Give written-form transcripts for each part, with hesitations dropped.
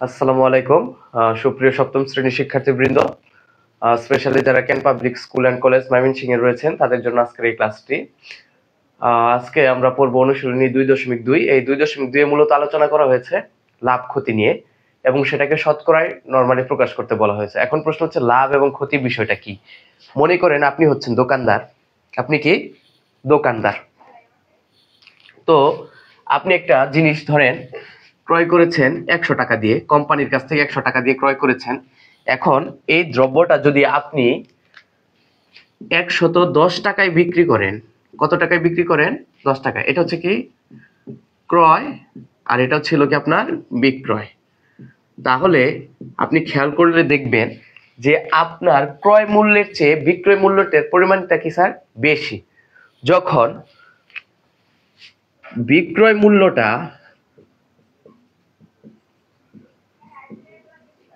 আসসালামু আলাইকুম। সুপ্রিয় সপ্তম শ্রেণীর শিক্ষার্থীবৃন্দ, স্পেশালি যারা কেন পাবলিক স্কুল অ্যান্ড কলেজ ময়মনসিংহে রয়েছেন তাদের জন্য আজকের এই ক্লাসটি। আজকে আমরা পড়ব অনুশীলনী 2.2। এই 2.2 এ মূলত আলোচনা করা হয়েছে লাভ ক্ষতি নিয়ে এবং সেটাকে শতকরায় নরমালি প্রকাশ করতে বলা হয়েছে। এখন প্রশ্ন হচ্ছে লাভ এবং ক্ষতি বিষয়টা কি। মনে করেন আপনি হচ্ছেন দোকানদার। আপনি কি দোকানদার? তো আপনি একটা জিনিস ধরেন ক্রয় করেছেন 100 টাকা দিয়ে, কোম্পানির কাছ থেকে 100 টাকা দিয়ে ক্রয় করেছেন। এখন এই দ্রব্যটা যদি আপনি 110 টাকায় বিক্রি করেন, কত টাকায় বিক্রি করেন? 10 টাকা। এটা হচ্ছে কি ক্রয় আর এটা ছিল কি আপনার বিক্রয়। তাহলে আপনি খেয়াল করলে দেখবেন যে আপনার ক্রয় মূল্যের চেয়ে বিক্রয় মূল্যটার পরিমাণটা কি স্যার বেশি। যখন বিক্রয় মূল্যটা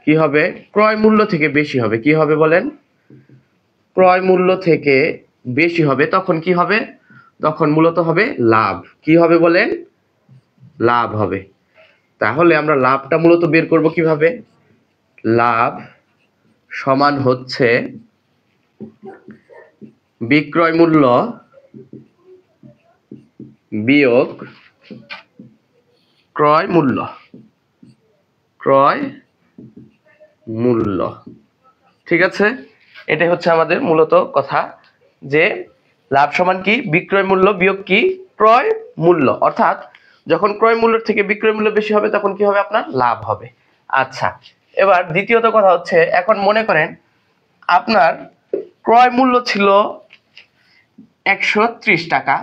কি হবে? ক্রয় মূল্য থেকে বেশি হবে। কি হবে বলেন? ক্রয় মূল্য থেকে বেশি হবে। তখন কি হবে? তখন মূলত হবে লাভ। কি হবে বলেন? লাভ হবে। তাহলে আমরা লাভটা মূলত বের করব কিভাবে? লাভ সমান হচ্ছে বিক্রয় মূল্য বিয়োগ ক্রয় মূল্য। ক্রয় মূল্য, ঠিক আছে? এটাই হচ্ছে আমাদের মূলত কথা, যে লাভ সমান কি বিক্রয় মূল্য বিয়োগ কি ক্রয় মূল্য। অর্থাৎ যখন ক্রয় মূল্যের থেকে বিক্রয় মূল্য বেশি হবে তখন কি হবে? আপনার লাভ হবে। আচ্ছা, এবার দ্বিতীয়ত কথা হচ্ছে, এখন মনে করেন আপনার ক্রয় মূল্য ছিল 130 টাকা,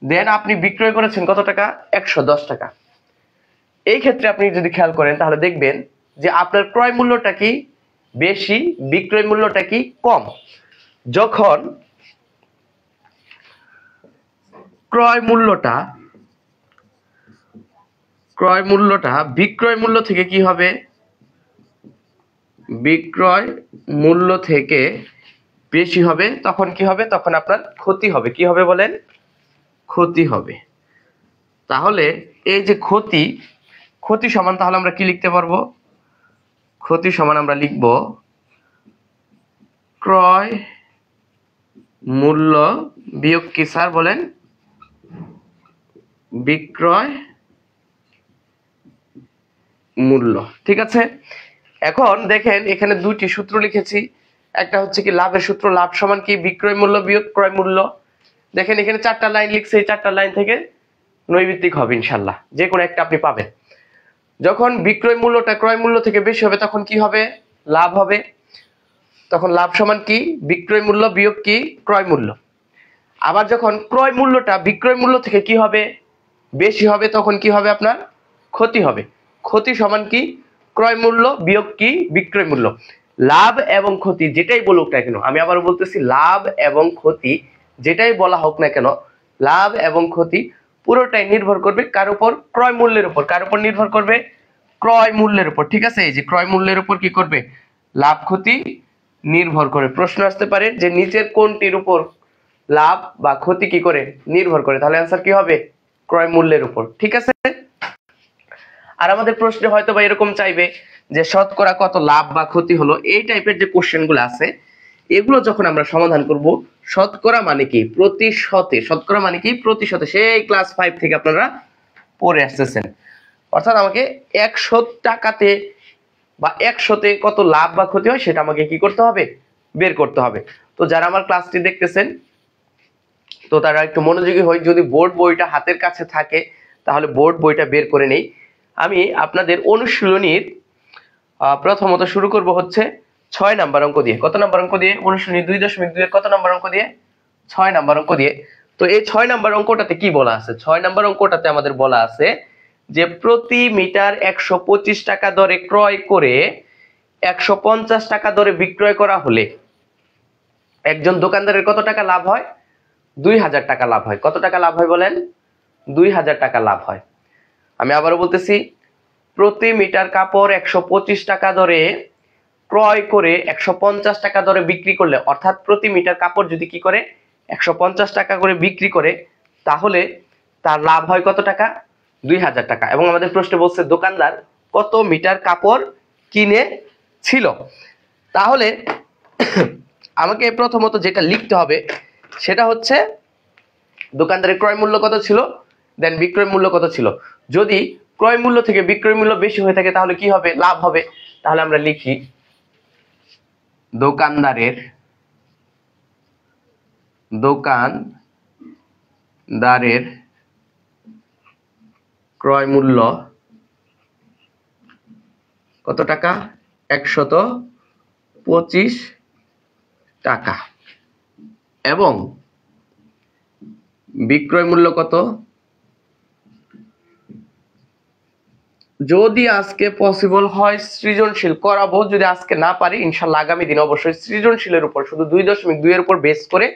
দেন আপনি বিক্রয় করেছেন কত টাকা? 110 টাকা। এই ক্ষেত্রে আপনি যদি খেয়াল করেন তাহলে দেখবেন যে আপনার ক্রয় মূল্যটা কি বেশি, বিক্রয় মূল্যটা কি কম। যখন ক্রয় মূল্যটা বিক্রয় মূল্য থেকে কি হবে? বিক্রয় মূল্য থেকে বেশি হবে, তখন কি হবে? তখন আপনার ক্ষতি হবে। কি হবে বলেন? ক্ষতি হবে। তাহলে এই যে ক্ষতি সমান, তাহলে আমরা কি লিখতে পারবো? ক্ষতি সমান আমরা লিখব ক্রয় মূল্য বিয়োগ কি স্যার বলেন? বিক্রয় মূল্য। ঠিক আছে, এখন দেখেন এখানে দুইটি সূত্র লিখেছি। একটা হচ্ছে কি লাভের সূত্র, লাভ সমান কি বিক্রয় মূল্য বিয়োগ ক্রয় মূল্য। দেখেন এখানে 4টা লাইন লিখছে, এই 4টা লাইন থেকে নৈর্ব্যক্তিক হবে ইনশাল্লাহ, যে কোনো একটা আপনি পাবেন। যখন বিক্রয় মূল্যটা ক্রয় মূল্য থেকে বেশি হবে তখন কি হবে? লাভ হবে। তখন লাভ সমান কি বিক্রয় মূল্য বিয়োগ কি ক্রয় মূল্য। আবার যখন ক্রয় মূল্যটা বিক্রয় মূল্য থেকে কি হবে? বেশি হবে, তখন কি হবে? আপনার ক্ষতি হবে। ক্ষতি সমান কি ক্রয় মূল্য বিয়োগ কি বিক্রয় মূল্য। লাভ এবং ক্ষতি যেটাই বলুক না কেন, আমি আবার বলতেছি লাভ এবং ক্ষতি যেটাই বলা হোক না কেন, লাভ এবং ক্ষতি পুরোটাই নির্ভর করবে কার উপর? ক্রয় মূল্যের উপর। কার উপর নির্ভর করবে? ক্রয় মূল্যের উপর। ঠিক আছে, এই যে ক্রয় মূল্যের উপর কি করবে? লাভ ক্ষতি নির্ভর করে। প্রশ্ন আসতে পারে যে নিচের কোনটির উপর লাভ বা ক্ষতি কি করে নির্ভর করে? তাহলে অ্যান্সার কি হবে? ক্রয় মূল্যের উপর। ঠিক আছে, আর আমাদের প্রশ্নে হয়তো বা এরকম চাইবে যে শতকরা কত লাভ বা ক্ষতি হলো। এই টাইপের যে কোশ্চেনগুলো আছে এগুলো যখন আমরা সমাধান করব, শতকরা মানে কি প্রতিশতে, শতকরা মানে কি প্রতিশতে, সেই ক্লাস 5 থেকে আপনারা পড়ে আসতেছেন। অর্থাৎ আমাকে 100 টাকাতে বা 100তে কত লাভ বা ক্ষতি হয় সেটা আমাকে কি করতে হবে? বের করতে হবে। তো যারা আমার ক্লাসটি দেখতেছেন তো তারা একটু মনোযোগী হয়। যদি বোর্ড বইটা হাতের কাছে থাকে তাহলে বোর্ড বইটা বের করে নেই। আমি আপনাদের অনুশীলনীর প্রথমত শুরু করব হচ্ছে 6 নাম্বার অঙ্ক দিয়ে। কত নাম্বার অঙ্ক দিয়ে? অনুশীলনী 2.2 এর কত নাম্বার অঙ্ক দিয়ে? 6 নাম্বার অঙ্ক দিয়ে। তো এই 6 নাম্বার অঙ্কটাতে কি বলা আছে? 6 নাম্বার অঙ্কটাতে আমাদের বলা আছে যে প্রতি মিটার 125 টাকা দরে ক্রয় করে 150 টাকা দরে বিক্রয় করা হলে একজন দোকানদারের কত টাকা লাভ হয়? 2000 টাকা লাভ হয়। কত টাকা লাভ হয় বলেন? 2000 টাকা লাভ হয়। আমি আবারও বলতেছি, প্রতি মিটার কাপড় 125 টাকা দরে ক্রয় করে 150 টাকা দরে বিক্রি করলে, অর্থাৎ প্রতি মিটার কাপড় যদি কি করে 150 টাকা করে বিক্রি করে, তাহলে তার লাভ হয় কত টাকা? 2000 টাকা। এবং আমাদের প্রশ্নে বলছে দোকানদার কত মিটার কাপড় কিনে ছিল। তাহলে আমাকে প্রথমত যেটা লিখতে হবে সেটা হচ্ছে দোকানদারের ক্রয় মূল্য কত ছিল, দেন বিক্রয় মূল্য কত ছিল। যদি ক্রয় মূল্য থেকে বিক্রয় মূল্য বেশি হয়ে থাকে তাহলে কি হবে, লাভ হবে। তাহলে আমরা লিখি দোকানদারের ক্রয় মূল্য কত টাকা, 125 টাকা, এবং বিক্রয় মূল্য কত, যদি আজকে পসিবল হয় সৃজনশীল করাবো, যদি আজকে না পারি ইনশাল্লাহ আগামী দিন অবশ্যই সৃজনশীলের উপর শুধু 2.2 এর উপর বেস করে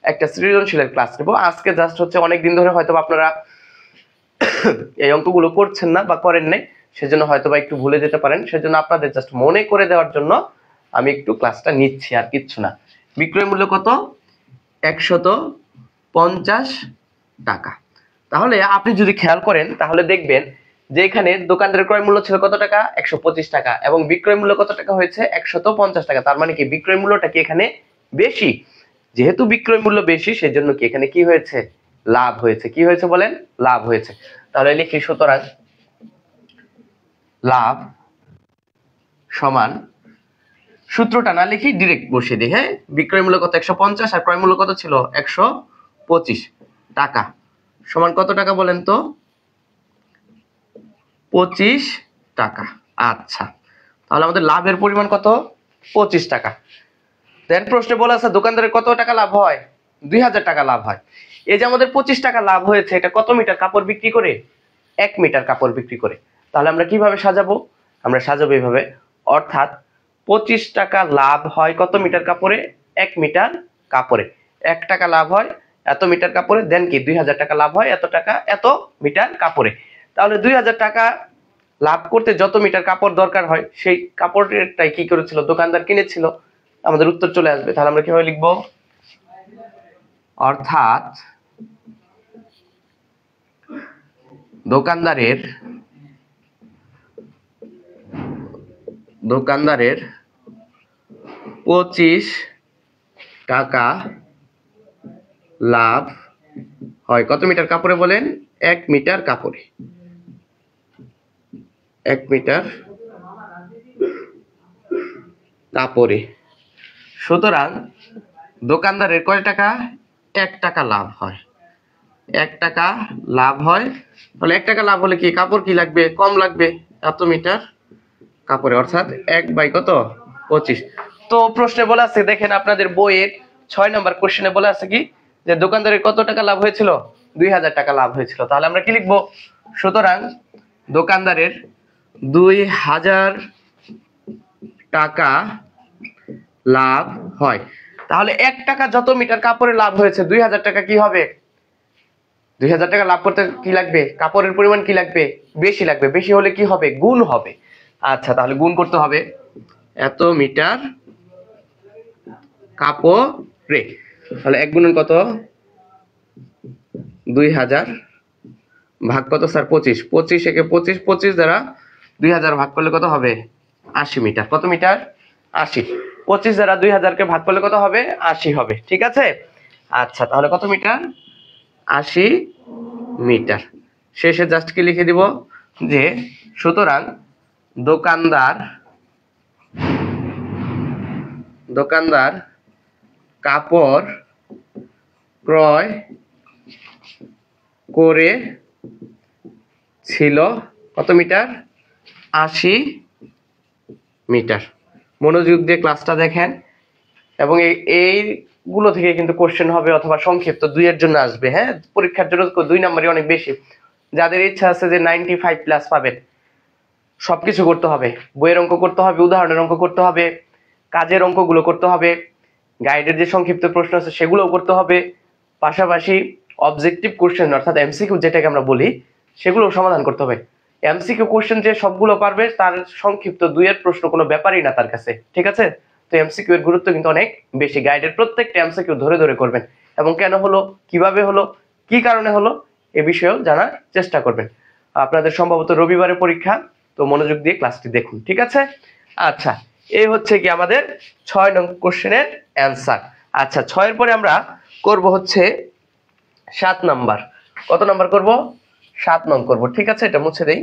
একটা সৃজনশীলের ক্লাস নেব। আজকে জাস্ট হচ্ছে অনেকদিন ধরে হয়তো আপনারা এই অঙ্কগুলো করছেন না বা করেন নাই, সেজন্য হয়তো বা একটু ভুলে যেতে পারেন, সেজন্য আপনাদের জাস্ট মনে করে দেওয়ার জন্য আমি একটু ক্লাসটা নিচ্ছি, আর কিচ্ছু না। বিক্রয় মূল্য কত, 150 টাকা। তাহলে আপনি যদি খেয়াল করেন তাহলে দেখবেন যে এখানে দোকানদারের ক্রয় মূল্য ছিল কত টাকা, 125 টাকা, এবং বিক্রয় মূল্য কত টাকা হয়েছে, 150 টাকা। তার মানে কি বিক্রয় মূল্যটা কি এখানে বেশি। যেহেতু বিক্রয় মূল্য বেশি সেজন্য কি এখানে কি হয়েছে, লাভ হয়েছে। কি হয়েছে বলেন, লাভ হয়েছে। তাহলে লিখি সুতরাং লাভ সমান, সূত্রটা না লিখি ডিরেক্ট বসিয়ে দিই। হ্যাঁ, বিক্রয় মূল্য কত 150 আর ক্রয় মূল্য কত ছিল 125 টাকা, সমান কত টাকা বলেন তো, 25 টাকা। আচ্ছা, তাহলে আমাদের লাভের পরিমাণ কত, 25 টাকা। দেন প্রশ্নে বলা আছে দোকানদারের কত টাকা লাভ হয়, 2000 টাকা লাভ হয়। এই যে আমাদের 25 টাকা লাভ হয়েছে, এটা কত মিটার কাপড় বিক্রি করে, 1 মিটার কাপড় বিক্রি করে। তাহলে আমরা কিভাবে সাজাবো, আমরা সাজাবো এইভাবে, অর্থাৎ 25 টাকা লাভ হয় কত মিটার কাপড়ে, 1 মিটার কাপড়ে। 1 টাকা লাভ হয় এত মিটার কাপড়ে, দেন কি 2000 টাকা লাভ হয় এত টাকা এত মিটার কাপড়ে। তাহলে 2000 টাকা লাভ করতে যত মিটার কাপড় দরকার হয় সেই কাপড়টাই কি করেছিল, দোকানদার কিনেছিল। আমাদের উত্তর চলে আসবে। তাহলে আমরা কিভাবে লিখবো, অর্থাৎ দোকানদারের 25 টাকা লাভ হয় কত মিটার কাপড়ে বলেন, 1 মিটার কাপড়ে। 1 মিটার কাপড়ে। সুতরাং দোকানদারের কয় টাকা, 1 টাকা লাভ হয়। 1 টাকা লাভ হয়, তাহলে 1 টাকা লাভ হলে কি কাপড় কি লাগবে, কম লাগবে, এত মিটার কাপড়ে, অর্থাৎ 1 বাই কত, 25। তো প্রশ্নে বলা আছে, দেখেন আপনাদের বইয়ের 6 নম্বর কোশ্চেনে বলা আছে কি, যে দোকানদারের কত টাকা লাভ হয়েছিল, 2000 টাকা লাভ হয়েছিল। তাহলে আমরা কি লিখবো, সুতরাং দোকানদারের 2000 টাকা লাভ হয়। তাহলে 1 টাকা যত মিটার কাপড়ে লাভ হয়েছে, 2000 টাকা কি হবে, 2000 টাকা লাভ করতে কি লাগবে, কাপড়ের পরিমাণ কি লাগবে, বেশি লাগবে। বেশি হলে কি হবে, গুণ হবে। আচ্ছা, তাহলে গুণ করতে হবে এত মিটার কাপড়ে। তাহলে 1 গুণন কত, 2000 ভাগ কত স্যার, 25। 25 একে 25, 25 দ্বারা 2000 ভাগ করলে কত হবে, 80 মিটার। কত মিটার, 80। 25 দ্বারা 2000 কে ভাগ করলে কত হবে, 80 হবে। ঠিক আছে। আচ্ছা, তাহলে কত মিটার, 80 মিটার। শেষে জাস্ট কি লিখে দিব, যে সুতরাং দোকানদার কাপড় ক্রয় করে ছিল কত মিটার, 80 মিটার। মনোযোগ দিয়ে ক্লাসটা দেখেন, এবং এইগুলো থেকে কিন্তু কোশ্চেন হবে অথবা সংক্ষিপ্ত 2 এর জন্য আসবে। হ্যাঁ, পরীক্ষার জন্য 2 নাম্বারই অনেক বেশি। যাদের ইচ্ছা আছে যে 95+ পাবেন, সবকিছু করতে হবে, বইয়ের অঙ্ক করতে হবে, উদাহরণের অঙ্ক করতে হবে, কাজের অঙ্কগুলো করতে হবে, গাইডের যে সংক্ষিপ্ত প্রশ্ন আছে সেগুলোও করতে হবে, পাশাপাশি অবজেক্টিভ কোশ্চেন অর্থাৎ এমসিকিউ যেটাকে আমরা বলি সেগুলো সমাধান করতে হবে। এমসিকিউ কোশ্চেন যে সবগুলো পারবে তার সংক্ষিপ্ত 2 এর প্রশ্ন কোনো ব্যাপারই না তার কাছে। ঠিক আছে। তো এমসিকিউ এর গুরুত্ব কিন্তু অনেক বেশি। গাইডের প্রত্যেকটা এমসিকিউ ধরে ধরে করবেন, এবং কেন হলো, কিভাবে হলো, কি কারণে হলো, এ বিষয়েও জানার চেষ্টা করবেন। আপনাদের সম্ভবত রবিবারে পরীক্ষা, তো মনোযোগ দিয়ে ক্লাসটি দেখুন, ঠিক আছে? আচ্ছা, এই হচ্ছে কি আমাদের 6 নং কোশ্চেনের অ্যান্সার। আচ্ছা, 6 এর পরে আমরা করব হচ্ছে 7 নাম্বার। কত নাম্বার করব? 7 নং করব, ঠিক আছে? এটা মুছে দেই।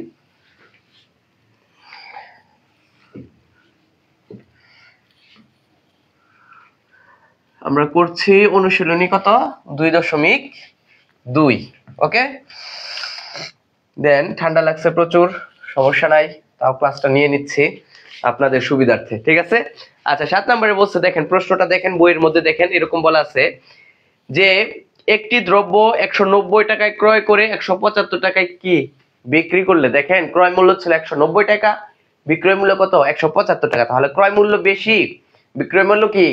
আমরা করছি অনুশীলনী কত 2.2। ওকে, দেন ঠান্ডা লাগছে প্রচুর, সমস্যা নাই, তাও ক্লাসটা নিয়ে নিচ্ছি আপনাদের সুবিধার্থে, ঠিক আছে? আচ্ছা, 7 নম্বরে বলছে, দেখেন প্রশ্নটা দেখেন, বইয়ের মধ্যে দেখেন এরকম বলা আছে যে একটি দ্রব্য 190 টাকায় ক্রয় করে 175 টাকায় কি বিক্রি করলে, দেখেন ক্রয় মূল্য ছিল 190 টাকা, বিক্রয় মূল্য কত 175 টাকা, তাহলে ক্রয় মূল্য বেশি, বিক্রয় মূল্য কি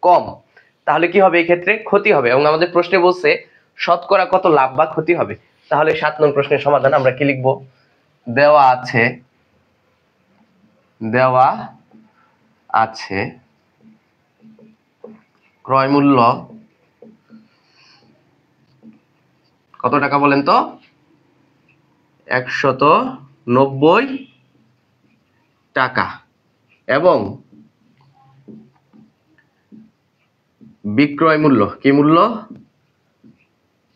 কম, তাহলে কি হবে? এই ক্ষেত্রে ক্ষতি হবে। এবং আমাদের প্রশ্নে বলছে শতকরা কত লাভ বা ক্ষতি হবে। তাহলে 7 নং প্রশ্নের সমাধান আমরা কি লিখব? দেওয়া আছে ক্রয় মূল্য কত টাকা বলেন তো? 190 টাকা, এবং বিক্রয় মূল্য কি মূল্য?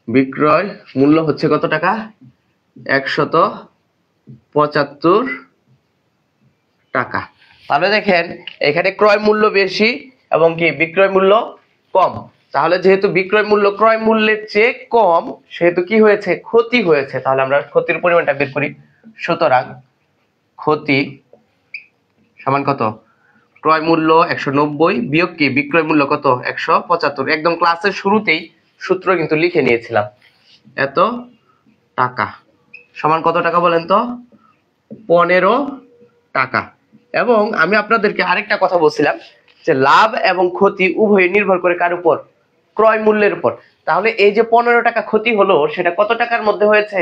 বিক্রয় মূল্য হচ্ছে কত টাকা? 175 টাকা। তাহলে দেখেন এখানে ক্রয় মূল্য বেশি এবং কি বিক্রয় মূল্য কম, তাহলে যেহেতু বিক্রয় মূল্য ক্রয় মূল্যের চেয়ে কম, সেহেতু কি হয়েছে? ক্ষতি হয়েছে। তাহলে আমরা ক্ষতির পরিমাণটা বের করি। সুতরাং ক্ষতি সমান কত? ক্রয় মূল্য 190 বিয়োগ কি বিক্রয় মূল্য কত? 175। একদম ক্লাসের শুরুতেই সূত্র কিন্তু লিখে নিয়েছিলাম। এত টাকা সমান কত টাকা বলেন তো? 15 টাকা। এবং আমি আপনাদেরকে আরেকটা কথা বলছিলাম যে লাভ এবং ক্ষতি উভয় নির্ভর করে কার উপর? ক্রয় মূল্যের উপর। তাহলে এই যে 15 টাকা ক্ষতি হলো, সেটা কত টাকার মধ্যে হয়েছে?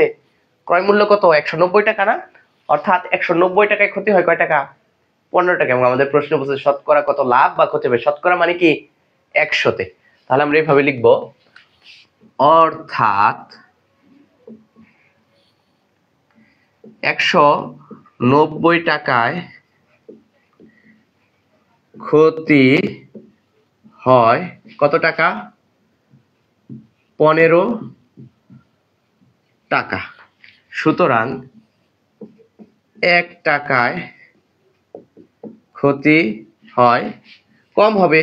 ক্রয় মূল্য কত? 190 টাকা না? অর্থাৎ 190 টাকায় ক্ষতি হয় কয় টাকা? 15 টাকা। এবং আমাদের প্রশ্ন বলছে শতকরা কত লাভ বা ক্ষতি হবে। শতকরা মানে কি 100-তে। তাহলে আমরা এইভাবে লিখব, অর্থাৎ 190 টাকায় ক্ষতি হয় কত টাকা? 15 টাকা। সুতরাং 1 টাকায় ক্ষতি হয় কম হবে।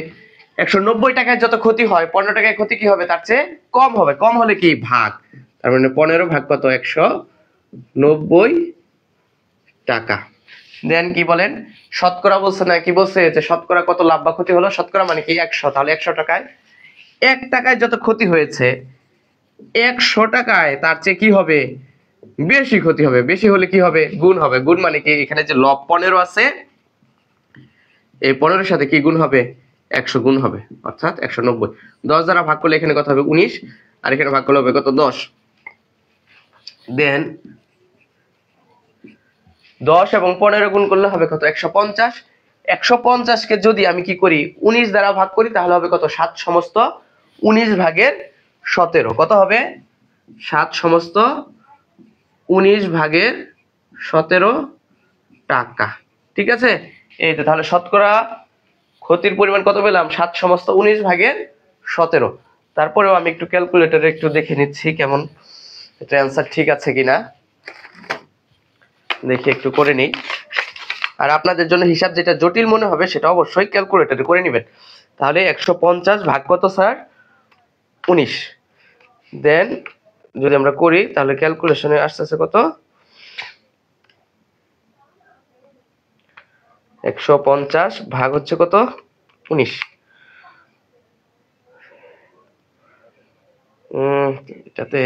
190 টাকায় যত ক্ষতি হয় 15 টাকায় ক্ষতি কি হবে? তার চেয়ে কম হবে। কম হলে কি ভাগ, তার মানে 15 ভাগ কত? 190 টাকা। দেন কি বলেন? শতকরা বলছে না, কি বলছে যে শতকরা কত লাভ বা ক্ষতি হলো? শতকরা মানে কি 100। তাহলে 100 টাকায় 1 টাকায় যত ক্ষতি হয়েছে 100 টাকায় তার চেয়ে কি হবে? বেশি ক্ষতি হবে। বেশি হলে কি হবে? গুণ হবে। গুণ মানে কি এখানে যে লব 15 আছে, এই 15 এর সাথে কি গুণ হবে? 100 গুণ হবে, অর্থাৎ 190। 10 দ্বারা ভাগ করলে এখানে কত হবে? 19, আর এখানে ভাগ করলে হবে কত? 10। দেন 10 এবং 15 গুণ করলে হবে কত? 150। 150 কে যদি আমি কি করি 19 দ্বারা ভাগ করি, তাহলে হবে কত? 7 সমস্ত 19 ভাগের 17। কত হবে? 7 সমস্ত 19 ভাগের 17 টাকা, ঠিক আছে? এই তো, তাহলে শতকরা ক্ষতির পরিমাণ কত পেলাম? 7 সমস্ত 19 ভাগের 17। তারপরেও আমি একটু ক্যালকুলেটরে একটু দেখে নিচ্ছি কেমন এটা অ্যান্সার ঠিক আছে কিনা, দেখি একটু করে নিই। আর আপনাদের জন্য হিসাব যেটা জটিল মনে হবে সেটা অবশ্যই ক্যালকুলেটরে করে নেবেন। তাহলে 150 ভাগ কত স্যার? 19। দেন যদি আমরা করি তাহলে ক্যালকুলেশনে আসতেছে কত? 150 ভাগ হচ্ছে কত? 19। এটাতে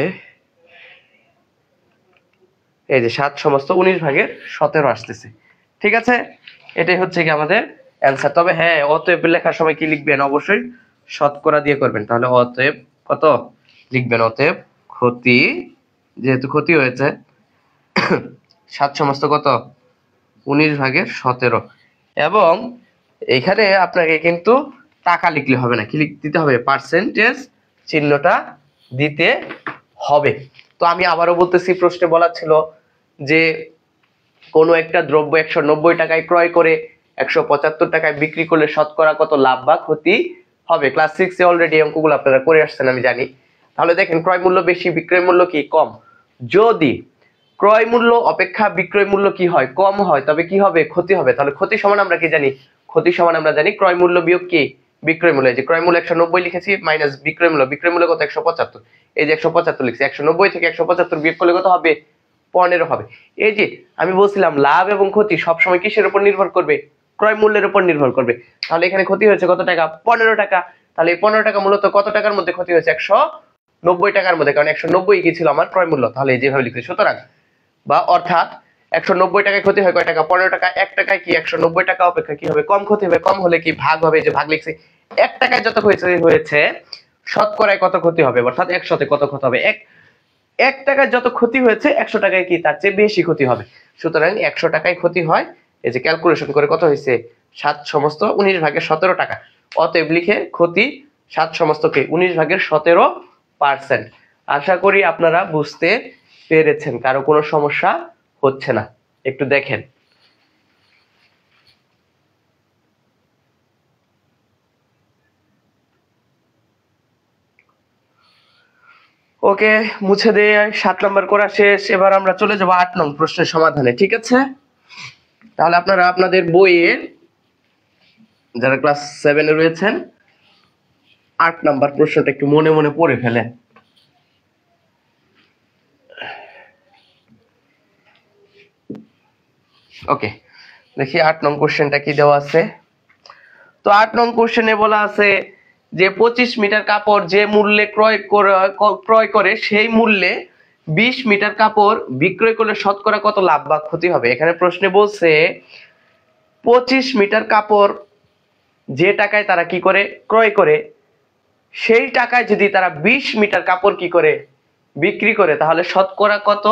এই যে 7 সমস্ত 19 ভাগের 17 আসতেছে, ঠিক আছে? এটাই হচ্ছে কি আমাদের অ্যান্সার। তবে হ্যাঁ, অতএব লেখার সময় কি লিখবেন? অবশ্যই শতকরা দিয়ে করবেন। তাহলে অতএব কত লিখবেন? অতএব ক্ষতি, যেহেতু ক্ষতি হয়েছে 7 সমস্ত কত? 19 ভাগের 17। এবং এখানে আপনাকে কিন্তু টাকা লিখলে হবে না, কি দিতে হবে? পার্সেন্টেজ চিহ্নটা দিতে হবে। তো আমি আবারও বলতেছি, প্রশ্নে বলা ছিল যে কোনো একটা দ্রব্য 190 টাকায় ক্রয় করে 175 টাকায় বিক্রি করলে শতকরা কত লাভ বা ক্ষতি হবে। ক্লাস 6 এ অলরেডি অঙ্কগুলো আপনারা করে আসছেন আমি জানি। তাহলে দেখেন ক্রয় মূল্য বেশি বিক্রয় মূল্য কি কম। যদি ক্রয় মূল্য অপেক্ষা বিক্রয় মূল্য কি হয় কম হয় তবে কি হবে ক্ষতি হবে। তাহলে ক্ষতি সমান আমরা কি জানি, ক্ষতি সমান আমরা জানি ক্রয় মূল্য বিয়োগ কি বিক্রয় মূল্য। এই যে ক্রয় মূল্য 190 লিখেছি মাইনাস বিক্রয় মূল্য কত 175। এই যে 175 লিখছি, 190 থেকে 175 বিয়োগ করলে কত হবে 15 হবে। এই যে আমি বলছিলাম লাভ এবং ক্ষতি সবসময় কিসের উপর নির্ভর করবে, ক্রয় মূল্যের উপর নির্ভর করবে। তাহলে এখানে ক্ষতি হয়েছে কত টাকা 15 টাকা। তাহলে এই 15 টাকা মূলত কত টাকার মধ্যে ক্ষতি হয়েছে 190 টাকার মধ্যে, কারণ 190 কি ছিল আমার ক্রয় মূল্য। তাহলে যেভাবে লিখছি সুতরাং বা অর্থাৎ 190 টাকায় ক্ষতি হয় কয় টাকা 15 টাকা। 1 টাকায় কি 190 টাকা অপেক্ষা কি হবে কম ক্ষতি হবে। কম হলে কি ভাগ হবে, যে ভাগ লিখছি 1 টাকায় যত হয়েছে শতকরায় কত ক্ষতি হবে, অর্থাৎ 100 কত ক্ষতি হবে 1 টাকায় যত ক্ষতি হয়েছে 100 টাকায় কি তার চেয়ে বেশি ক্ষতি হবে। সুতরাং 100 টাকায় ক্ষতি হয়, এই যে ক্যালকুলেশন করে কত হয়েছে 7 সমস্ত 19 ভাগের 17 টাকা। অতএব লিখে ক্ষতি 7 সমস্ত কে 19 ভাগের 17%। আশা করি আপনারা বুঝতে পেরেছেন, কারো কোনো সমস্যা হচ্ছে না। একটু দেখেন ওকে, মুছে দিয়ে 7 নম্বর করা শেষ। এবার আমরা চলে যাব 8 নং প্রশ্নের সমাধানে, ঠিক আছে? তাহলে আপনারা আপনাদের বইয়ে যারা ক্লাস 7 এ রয়েছেন 8 নম্বর প্রশ্নটা একটু মনে মনে পড়ে ফেলেন। ওকে, দেখি 8 নং কোশ্চেনটা কি দেওয়া আছে। তো 8 নং কোশ্চেনে বলা আছে যে 25 মিটার কাপড় যে মূল্যে ক্রয় করে সেই মূল্যে 20 মিটার কাপড় বিক্রয় করলে শতকরা কত লাভ বা ক্ষতি হবে। এখানে প্রশ্নে বলছে 25 মিটার কাপড় যে টাকায় তারা কি করে ক্রয় করে সেই টাকায় যদি তারা 20 মিটার কাপড় কি করে বিক্রি করে তাহলে শতকরা কত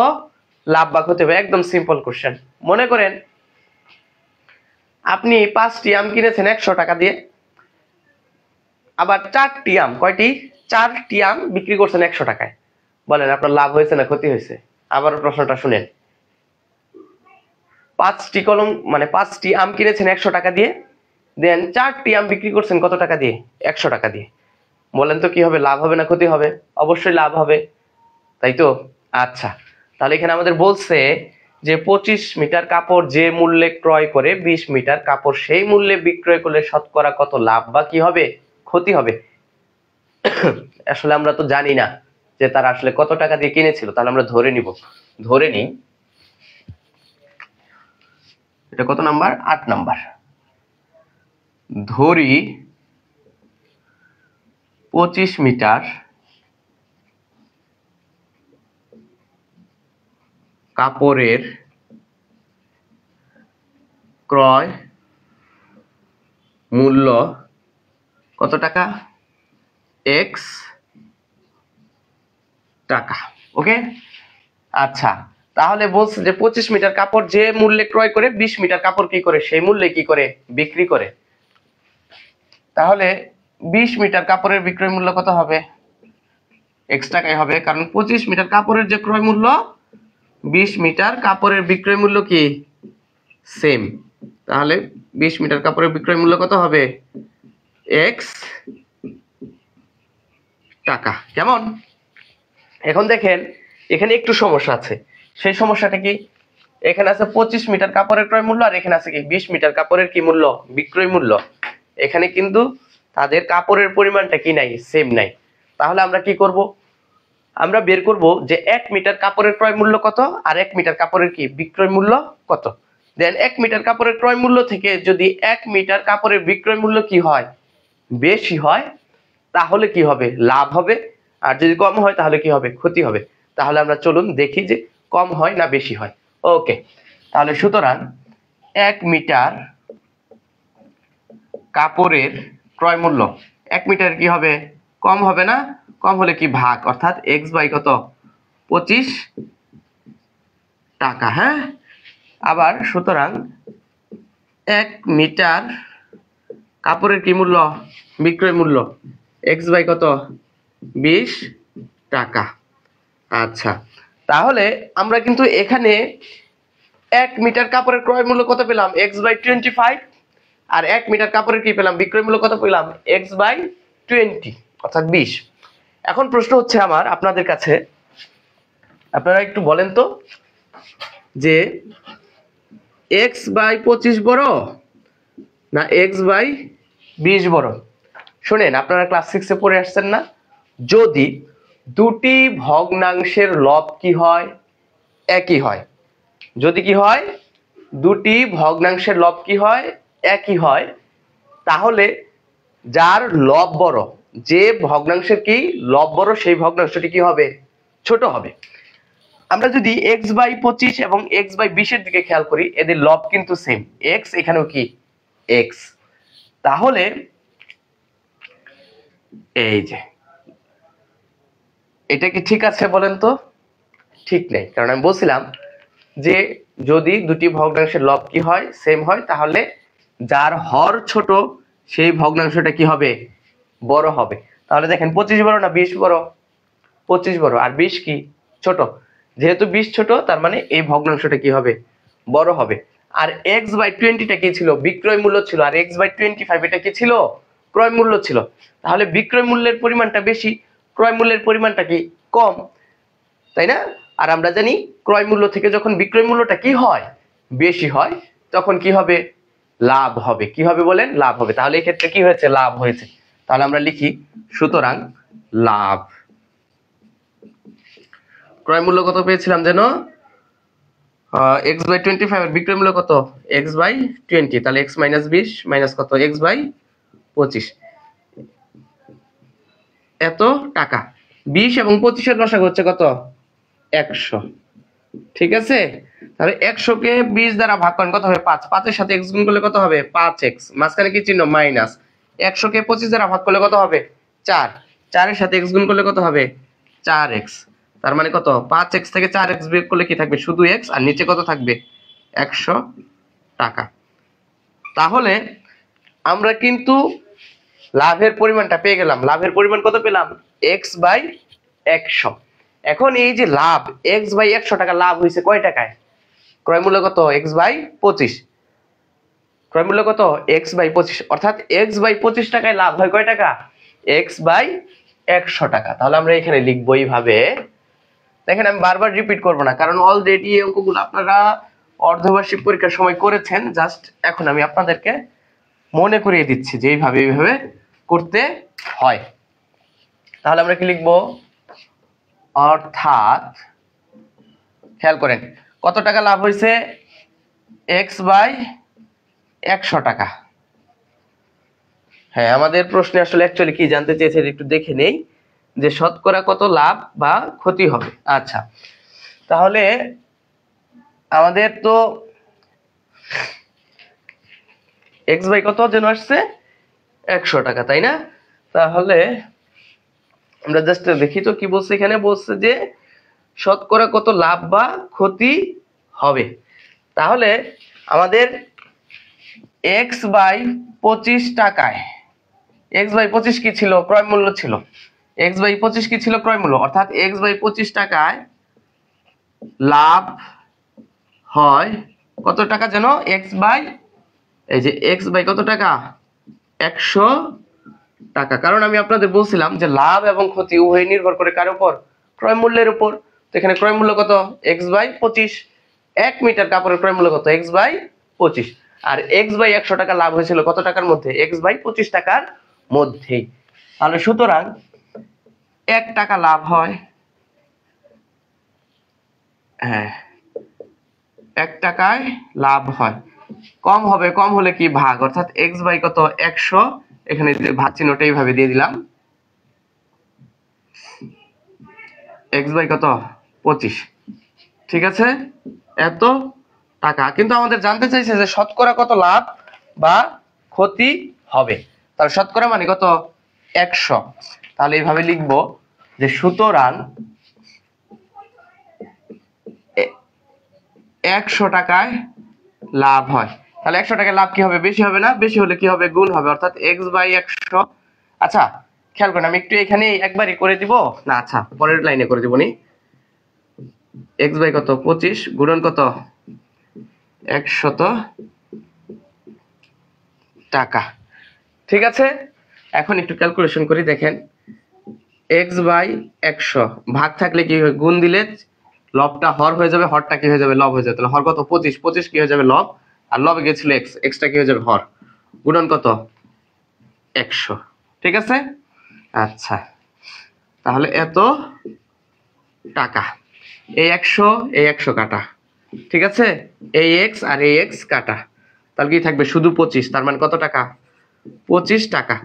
লাভ বা ক্ষতি হবে। একদম সিম্পল কোশ্চেন। মনে করেন আপনি 5টি আম কিনেছেন 100 টাকা দিয়ে, আবার 4টি আম, কয়টি 4টি আম বিক্রি করছেন 100 টাকায়। বলেন আপনার লাভ হয়েছে না ক্ষতি হয়েছে? আবার প্রশ্নটা শুনেন, 5টি কলম মানে 5টি আম কিনেছেন 100 টাকা দিয়ে, দেন 4টি আম বিক্রি করছেন কত টাকা দিয়ে 100 টাকা দিয়ে। বলেন তো কি হবে, লাভ হবে না ক্ষতি হবে? অবশ্যই লাভ হবে, তাই তো? আচ্ছা, তাহলে এখানে আমাদের বলছে যে 25 মিটার কাপড় যে মূল্যে ক্রয় করে 20 মিটার কাপড় সেই মূল্যে বিক্রয় করলে শতকরা কত লাভ বা কি হবে ক্ষতি হবে। আসলে আমরা তো জানি না যে তারা আসলে কত টাকা দিয়ে কিনেছিল, তাহলে আমরা ধরে নিই এটা কত নাম্বার 8 নাম্বার। ধরি 25 মিটার কাপড়ের ক্রয় মূল্য কত টাকা x টাকা। ওকে, আচ্ছা, তাহলে বলছে যে 25 মিটার কাপড় যে মূল্যে ক্রয় করে 20 মিটার কাপড় কি করে সেই মূল্যে কি করে বিক্রি করে। তাহলে 20 মিটার কাপড়ের বিক্রয় মূল্য কত হবে x টাকায় হবে, কারণ 25 মিটার কাপড়ের যে ক্রয় মূল্য 20 মিটার কাপড়ের বিক্রয় মূল্য কি সেম। তাহলে 20 মিটার কাপড়ের বিক্রয় মূল্য কত হবে x টাকা। কেমন? এখন দেখেন এখানে একটু সমস্যা আছে। সেই সমস্যাটা কি, এখানে আছে 25 মিটার কাপড়ের ক্রয় মূল্য আর এখানে আছে কি 20 মিটার কাপড়ের কি মূল্য বিক্রয় মূল্য। এখানে কিন্তু তাদের কাপড়ের পরিমাণটা কি নাই সেম নাই। তাহলে আমরা কি করব, আমরা বের করব যে 1 মিটার কাপড়ের ক্রয় মূল্য কত আর 1 মিটার কাপড়ের কি বিক্রয় মূল্য কত। দেন 1 মিটার কাপড়ের ক্রয় মূল্য থেকে যদি 1 মিটার কাপড়ের বিক্রয় মূল্য কি হয় বেশি হয় তাহলে কি হবে লাভ হবে, আর যদি কম হয় তাহলে কি হবে ক্ষতি হবে। তাহলে আমরা চলুন দেখি যে কম হয় না বেশি হয়। ওকে, তাহলে সুতরাং 1 মিটার কাপড়ের ক্রয় মূল্য 1 মিটার কি হবে কম হবে না, কম হলে কি ভাগ, অর্থাৎ x বাই কত 25 টাকা। হ্যাঁ, আবার সুতরাং 1 মিটার কাপড়ের কি মূল্য বিক্রয় মূল্য x বাই কত 20 টাকা। আচ্ছা, তাহলে আমরা কিন্তু এখানে 1 মিটার কাপড়ের ক্রয় মূল্য কত পেলাম x/25, আর 1 মিটার কাপড়ের কি পেলাম বিক্রয় মূল্য কত পেলাম x/20 অর্থাৎ 20। এখন প্রশ্ন হচ্ছে আমার আপনাদের কাছে, আপনারা একটু বলেন তো যে x/25 বড় না x/20 বড়? শুনেন, আপনারা ক্লাস 6 এ পড়ে আসছেন না, যদি দুটি ভগ্নাংশের লব কি হয় একই হয়, যদি কি হয় দুটি ভগ্নাংশের লব কি হয় একই হয়, তাহলে যার লব বড়, যে ভগ্নাংশের কি লব বড় সেই ভগ্নাংশটি কি হবে ছোট হবে। আমরা যদি x/25 এবং x/20 এর দিকে খেয়াল করি, এদের লব কিন্তু সেম, x এখানেও কি x, তাহলে এই যে এটা কি ঠিক আছে বলেন তো? ঠিক নেই, কারণ আমি বলছিলাম যে যদি দুটি ভগ্নাংশের লব কি হয় সেম হয়, তাহলে যার হর ছোট সেই ভগ্নাংশটা কি হবে বড় হবে। তাহলে দেখেন 25 বড় না 20 বড়? 25 বড়, আর 20 কি ছোট, যেহেতু 20 ছোট তার মানে এই ভগ্নাংশটা কি হবে বড় হবে। আর x/20টা কি ছিল বিক্রয় মূল্য ছিল, আর x/25 এটা কি ছিল ক্রয় মূল্য ছিল। তাহলে বিক্রয় মূল্যের পরিমাণটা বেশি, ক্রয় মূল্যের পরিমাণটা কি কম, তাই না? আর আমরা জানি ক্রয় মূল্য থেকে যখন বিক্রয় মূল্যটা কি হয় বেশি হয়, তখন কি হবে লাভ হবে। কি হবে বলেন? লাভ হবে। তাহলে এই ক্ষেত্রে কি হয়েছে লাভ হয়েছে। তাহলে আমরা লিখি সুতরাং লাভ। ক্রয় মূল্য কত পেয়েছিলাম যেন x/25 এর বিক্রয় মূল্য কত x/20, তাহলে x - 20 মাইনাস কত x/25 এত টাকা। 20 এবং 25 এর লসাগু হচ্ছে কত 100, ঠিক আছে? তাহলে 100 কে 20 দ্বারা ভাগ করেন কত হবে 5, 5 এর সাথে x গুণ করলে কত হবে 5x, মাঝখানে কি চিহ্ন মাইনাস। 100 কে 25 দ্বারা ভাগ করলে কত হবে 4, 4 এর সাথে x গুণ করলে কত হবে 4x, তার মানে কত 5x থেকে 4x বিয়োগ করলে কি থাকবে শুধু x, আর নিচে কত থাকবে 100 টাকা। তাহলে আমরা কিন্তু লাভের পরিমাণটা পেয়ে গেলাম। লাভের পরিমাণ কত পেলাম x/100। এখন এই যে লাভ x/100 টাকা লাভ হয়েছে কয় টাকায়? ক্রয় মূল্য কত x/25, ক্রয় মূল্য কত x/25, অর্থাৎ x/25 টাকায় লাভ হয় কয় টাকা x/100 টাকা। তাহলে আমরা এখানে লিখবো এইভাবে। দেখেন আমি বারবার রিপিট করব না, কারণ অলরেডি এই অঙ্কগুলো আপনারা অর্ধবার্ষিক পরীক্ষার সময় করেছেন, জাস্ট এখন আমি আপনাদেরকে মনে করিয়ে দিচ্ছি যে এইভাবে করতে হয়। তাহলে আমরা কি লিখবো অর্থাৎ খেয়াল করেন কত টাকা লাভ হয়েছে x/100 টাকা। হ্যাঁ, আমাদের প্রশ্নে আসলে অ্যাকচুয়ালি কি জানতে চেয়েছে একটু দেখে নেই যে শতকরা কত লাভ বা ক্ষতি হবে। আচ্ছা, তাহলে আমাদের তো x/কত যেন আসছে 100 টাকা, তাই না? তাহলে আমরা জাস্ট দেখি তো কি বলছে এখানে। বলছে যে শতকরা কত লাভ বা ক্ষতি হবে। তাহলে আমাদের x/25 টাকায়, x/25 কি ছিল ক্রয় মূল্য ছিল, x/25 কি ছিল ক্রয় মূল্য, অর্থাৎ x/25 টাকায় লাভ হয় কত টাকা যেন এই যে x/কত টাকা 100 টাকা। কারণ আমি আপনাদের বলছিলাম যে লাভ এবং ক্ষতি উভয় নির্ভর করে কার উপর? ক্রয় মূল্যের উপর। তো এখানে ক্রয় মূল্য কত x/25, 1 মিটার কাপড়ের ক্রয় মূল্য কত x/25, আর x/100 টাকা লাভ হয়েছিল কত টাকার মধ্যে x/25 টাকার মধ্যেই। তাহলে সুতরাং 1 টাকা লাভ হয়, হ্যাঁ 1 টাকায় লাভ হয়। কম হবে, কম হলে কি ভাগ, অর্থাৎ x/কত 100, এখানে ভাগ চিহ্নটা এইভাবে দিয়ে দিলাম, x/কত 25, ঠিক আছে এত টাকা। কিন্তু আমাদের জানতে চাইছে যে শতকরা কত লাভ বা ক্ষতি হবে। তাহলে শতকরা মানে কত 100। তাহলে এইভাবে লিখবো যে সুতরাং 100 টাকায় লাভ হয়। তাহলে 100 টাকায় লাভ কি হবে? বেশি হবে না? বেশি হলে কি হবে? গুণ হবে, অর্থাৎ x/100। আচ্ছা খেয়াল করেন, আমি একটু এখানে একবারই করে দিব না, আচ্ছা পরের লাইনে করে দিব নি। x/কত 25 গুণন কত 100 টাকা। ঠিক আছে, এখন একটু ক্যালকুলেশন করি। দেখেন x/100 ভাগ থাকলে কি হয়, গুণ দিলে লবটা হর হয়ে যাবে, হরটা কি হয়ে যাবে, লব হয়ে যাবে। তাহলে হর কত 25, 25 কি হয়ে যাবে লব, আর লবে গেছিল x, xটা কি হয়ে যাবে হর, গুণন কত 100। ঠিক আছে, আচ্ছা তাহলে এত টাকা, এই 100 কাটা, ঠিক আছে, এই x আর এই x কাটা, তাহলে কি থাকবে শুধু 25, তার মানে কত টাকা 25 টাকা।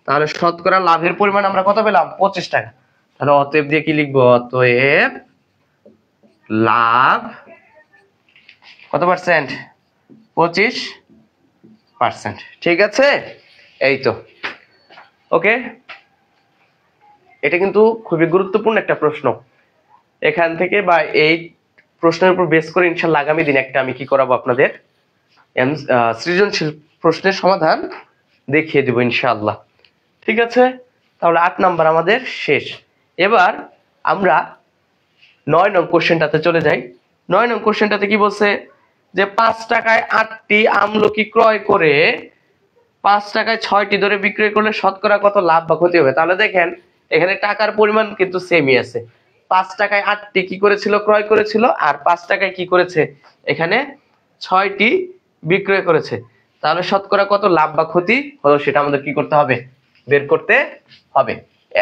তাহলে শতকরা লাভের পরিমাণ আমরা কত পেলাম 25 টাকা। তাহলে অতএব দিয়ে কি লিখবো, অতএব লাভ কত পার্সেন্ট, 25%। ঠিক আছে, এই তো ওকে। এটা কিন্তু খুবই গুরুত্বপূর্ণ একটা প্রশ্ন। এখান থেকে বা এই প্রশ্নের উপর বেস করে ইনশাআল্লাহ আগামী দিন একটা আমি কি করাবো আপনাদের সৃজনশীল প্রশ্নের সমাধান দেখিয়ে দেব ইনশাআল্লাহ। ঠিক আছে, তাহলে 8 নাম্বার আমাদের শেষ। এবার আমরা 9 নং কোশ্চেনটাতে চলে যাই। 9 নং কোশ্চেনটাতে কি বলছে যে 5 টাকায় 8টি আমলকি ক্রয় করে 5 টাকায় 6টি ধরে বিক্রয় করলে শতকরা কত লাভ বা ক্ষতি হবে। তাহলে দেখেন এখানে টাকার পরিমাণ কিন্তু সেমই আছে। 5 টাকায় 8টি কি করেছিল, ক্রয় করেছিল, আর 5 টাকায় কি করেছে, এখানে 6টি বিক্রয় করেছে। তাহলে শতকরা কত লাভ বা ক্ষতি হলো সেটা আমাদের কি করতে হবে, বের করতে হবে।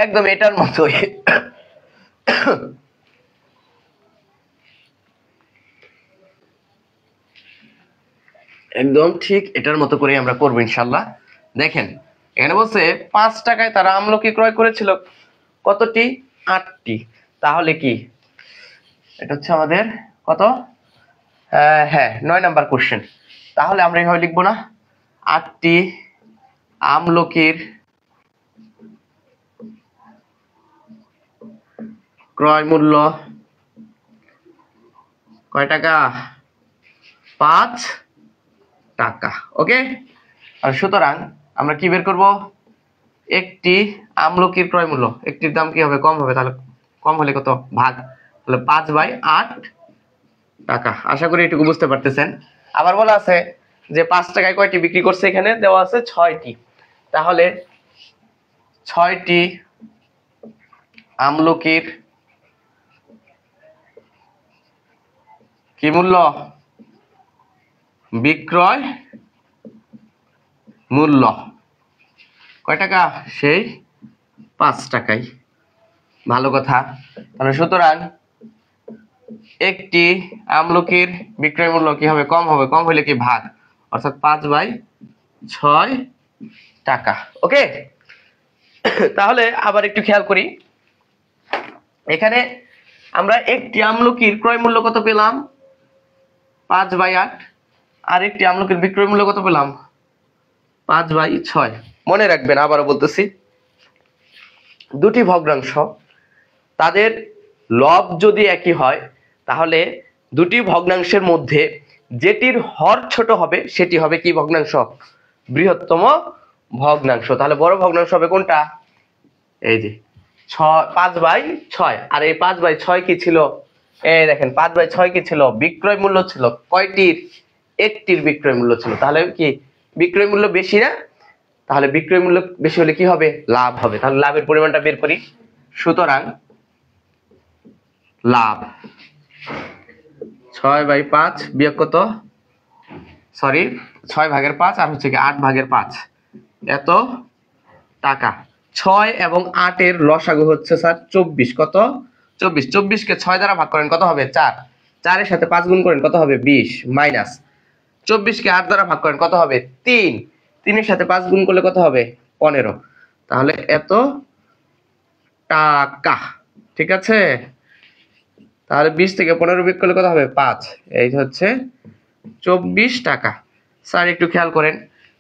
একদম এটার মতোই একদম ঠিক এটার মতো করে আমরা করবো ইনশাল্লাহ। দেখেন এখানে বলছে 5 টাকায় তারা আমলকি ক্রয় করেছিল কতটি, 8টি। তাহলে কি এটা হচ্ছে আমাদের কত, হ্যাঁ 9 নাম্বার কোশ্চেন। তাহলে আমরা এইভাবে লিখবো না, 8টি আমলকির ক্রয় মূল্য কয় টাকা, 5 টাকা। ওকে, আর সুতরাং আমরা কি বের করব, একটি আমলকির ক্রয় মূল্য, একটির দাম কি হবে, কম হবে, তাহলে কম হলে কত ভাগ, তাহলে 5/8 টাকা। আশা করি এটুকু বুঝতে পারতেছেন। আবার বলা আছে যে 5 টাকায় কয়টি বিক্রি করছে, এখানে দেওয়া আছে 6টি। তাহলে 6টি আমলকির কি মূল্য, বিক্রয় মূল্য কয় টাকা, সেই 5 টাকাই। ভালো কথা। তাহলে সুতরাং একটি আমলকির বিক্রয় মূল্য কি হবে, কম হবে, কম হলে কি ভাগ, অর্থাৎ 5/6 টাকা। ওকে, তাহলে আবার একটু খেয়াল করি, এখানে আমরা একটি আমলকির ক্রয় মূল্য কত পেলাম 5/8, আর একটি আমলকির বিক্রয় মূল্য কত পেলাম 5/6। মনে রাখবেন, আবারও বলতেছি, দুটি ভগ্নাংশ তাদের লব যদি একই হয় তাহলে দুটি ভগ্নাংশের মধ্যে যেটির হর ছোট হবে সেটি হবে কি ভগ্নাংশ, বৃহত্তম ভগ্নাংশ। তাহলে বড় ভগ্নাংশ হবে কোনটা, এই যে 5/6। আর এই 5/6 কি ছিল, এই দেখেন 5/6 কি ছিল, বিক্রয় মূল্য ছিল কয়টির, একটির বিক্রয় মূল্য ছিল। তাহলে কি বিক্রয় মূল্য বেশি না, তাহলে বিক্রয় মূল্য বেশি হলে কি হবে, লাভ হবে। তাহলে লাভের পরিমাণটা বের করি। সুতরাং লাভ 6/5 বিয়োগ কত, সরি 6/5 আর হচ্ছে কি 8/5, এত টাকা। 6 এবং 8 এর লসাগু হচ্ছে স্যার 24, কত 24, 24 কে 6 দ্বারা ভাগ করেন কত হবে 4, 4 এর সাথে 5 গুণ করেন কত হবে 20, মাইনাস 24 কে 8 দ্বারা ভাগ করেন কত হবে 3, 3 এর সাথে 5 গুণ করলে কত হবে 15। তাহলে এত টাকা। ঠিক আছে, তাহলে 20 থেকে 15 বিয়োগ করলে কত হবে 5, এই হচ্ছে 24 টাকা। স্যার একটু খেয়াল করেন,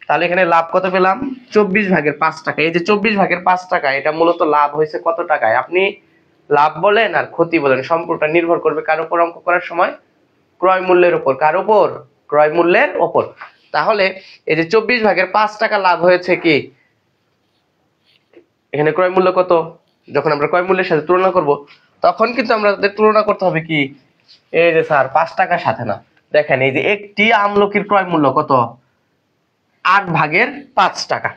তাহলে এখানে লাভ কত পেলাম 24/5 টাকা। এই যে 24/5 টাকা, এটা মূলত লাভ হয়েছে কত টাকায়। আপনি লাভ বলেন আর ক্ষতি বলেন, সম্পূর্ণটা নির্ভর করবে কার উপর, অঙ্ক করার সময় ক্রয় মূল্যের উপর। কার উপর, ক্রয় মূল্যের উপর। তাহলে এই যে 24/5 টাকা লাভ হয়েছে কি, এখানে ক্রয় মূল্য কত, যখন আমরা ক্রয় মূল্যের সাথে তুলনা করব তখন কিন্তু আমাদের তুলনা করতে হবে কি, এই যে স্যার 5 টাকার সাথে না, দেখেন এই যে একটি আমলকির ক্রয় মূল্য কত, 8/5 টাকা।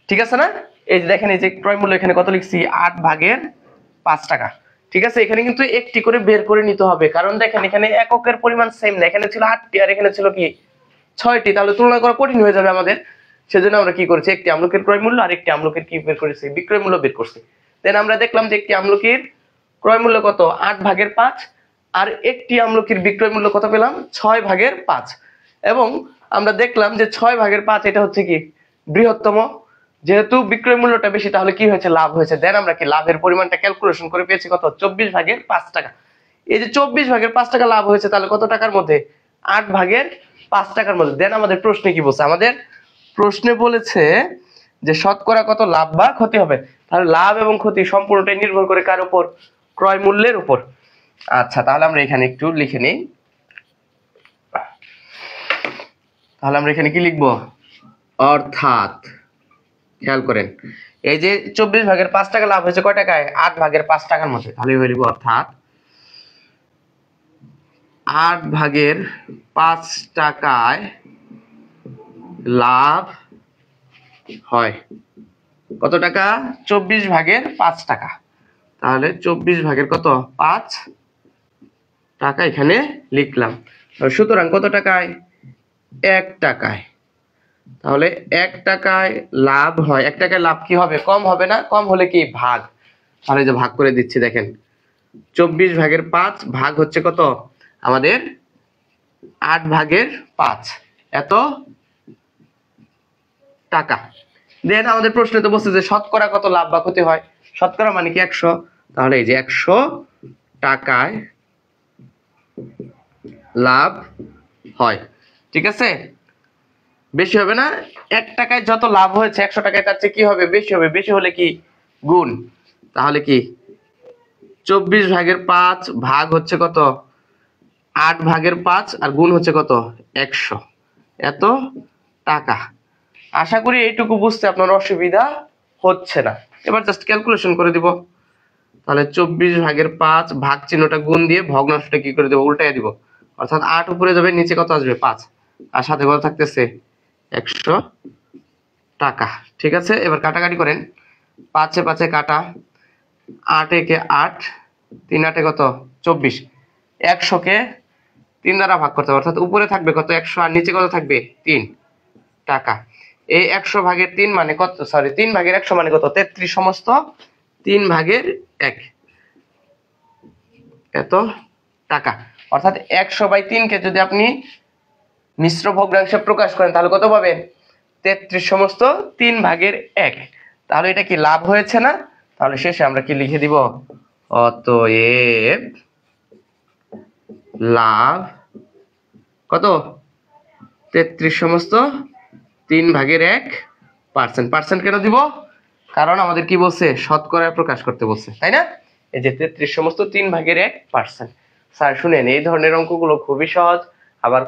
ঠিক আছে না? এই যে দেখেন এই যে ক্রয় মূল্য এখানে কত লিখছি, 8/5 টাকা। ঠিক আছে, এখানে কিন্তু একটি করে বের করে নিতে হবে, কারণ দেখেন এখানে এককের পরিমাণ সেম না, এখানে ছিল 8টি আর এখানে ছিল কি 6টি, তাহলে তুলনা করা কঠিন হয়ে যাবে আমাদের। সেজন্য আমরা কি করেছি, একটি আমলকির ক্রয় মূল্য আর একটি আমলকির কি বের করেছি, বিক্রয় মূল্য বের করছি। দেন আমরা দেখলাম যে একটি আমলকির ক্রয় মূল্য কত, 8/5, আর একটি আমলকির বিক্রয় মূল্য কত পেলাম, 6/5। এবং আমরা দেখলাম যে 6/5 এটা হচ্ছে কি বৃহত্তম, যেহেতু বিক্রয় মূল্যটা বেশি তাহলে কি হয়েছে, লাভ হয়েছে। দেন আমরা কি লাভের পরিমাণটা ক্যালকুলেশন করে পেয়েছি কত, 24/5 টাকা। এই যে 24/5 টাকা লাভ হয়েছে, তাহলে কত টাকার মধ্যে, 8/5 টাকার মধ্যে। দেন আমাদের প্রশ্নে কি বলছে, আমাদের প্রশ্নে বলেছে যে শতকরা কত লাভ বা ক্ষতি হবে। তাহলে লাভ এবং ক্ষতি সম্পূর্ণটাই নির্ভর করে কার উপর, ক্রয় মূল্যের উপর। আচ্ছা, তাহলে আমরা এখানে একটু লিখে নিই। তাহলে আমরা এখানে কি লিখবো, অর্থাৎ খেয়াল করেন এই যে 24/5 টাকা লাভ হয়েছে কয় টাকায়, 8/5 টাকার মধ্যে। তাহলে হয়ে লিখবো অর্থাৎ 8/5 টাকায় লাভ হয় কত টাকা, 24/5 টাকা। তাহলে 24 কত 5 টাকা এখানে লিখলাম। সুতরাং কত টাকায়, 1 টাকায়। তাহলে 1 টাকায় লাভ হয়, 1 টাকায় লাভ কি হবে, কম হবে না, কম হলে কি ভাগ। তাহলে যে ভাগ করে দিচ্ছি, দেখেন 24/5 ভাগ হচ্ছে কত আমাদের, 8/5, এত টাকা। দেন আমাদের প্রশ্নে তো বলছে যে শতকরা কত লাভ বা ক্ষতি হয়, শতকরা মানে কি 100। তাহলে এই যে 100 টাকায় লাভ হয়। ঠিক আছে, বেশি হবে না, 1 টাকায় যত লাভ হয়েছে 100 টাকায় তার চেয়ে কি হবে, বেশি হবে। বেশি হলে কি গুণ। তাহলে কি 24/5 ভাগ হচ্ছে কত, 8/5, আর গুণ হচ্ছে কত, 100, এত টাকা। আশা করি এইটুকু বুঝতে আপনার অসুবিধা হচ্ছে না। এবার জাস্ট ক্যালকুলেশন করে দিব। তাহলে 24/5 ভাগ চিহ্নটা গুণ দিয়ে ভগ্নাংশটা কি করে দেবো, উল্টাই দিব। অর্থাৎ 8 উপরে যাবে, নিচে কত আসবে 5, আর সাথে কত থাকতেছে 100 টাকা। ঠিক আছে, এবার কাটাকাটি করেন, 5 এ 5 এ কাটা, 8 একে 8, 3 8 কত 24, 100 কে 3 দ্বারা ভাগ করতে হবে, অর্থাৎ উপরে থাকবে কত 100 আর নিচে কত থাকবে 3 টাকা। এই 100/3 মানে কত, সরি 3/100 মানে কত, 33 সমস্ত 3/1, এত টাকা। অর্থাৎ 100/3 কে যদি আপনি মিশ্র ভগ্নাংশে প্রকাশ করেন তাহলে কত পাবেন, 33 সমস্ত 3/1। তাহলে এটা কি লাভ হয়েছে না? তাহলে শেষে আমরা কি লিখে দিব, অতএব লাভ কত, 33 সমস্ত 3/1%। পার্সেন্ট কেন দিব, কারণ আমাদের কি বলছে, শতকরা প্রকাশ করতে বলছে, তাই না? এই যে 33 সমস্ত 3/1%। স্যার শুনেন, এই ধরনের অঙ্কগুলো খুবই সহজ, আবার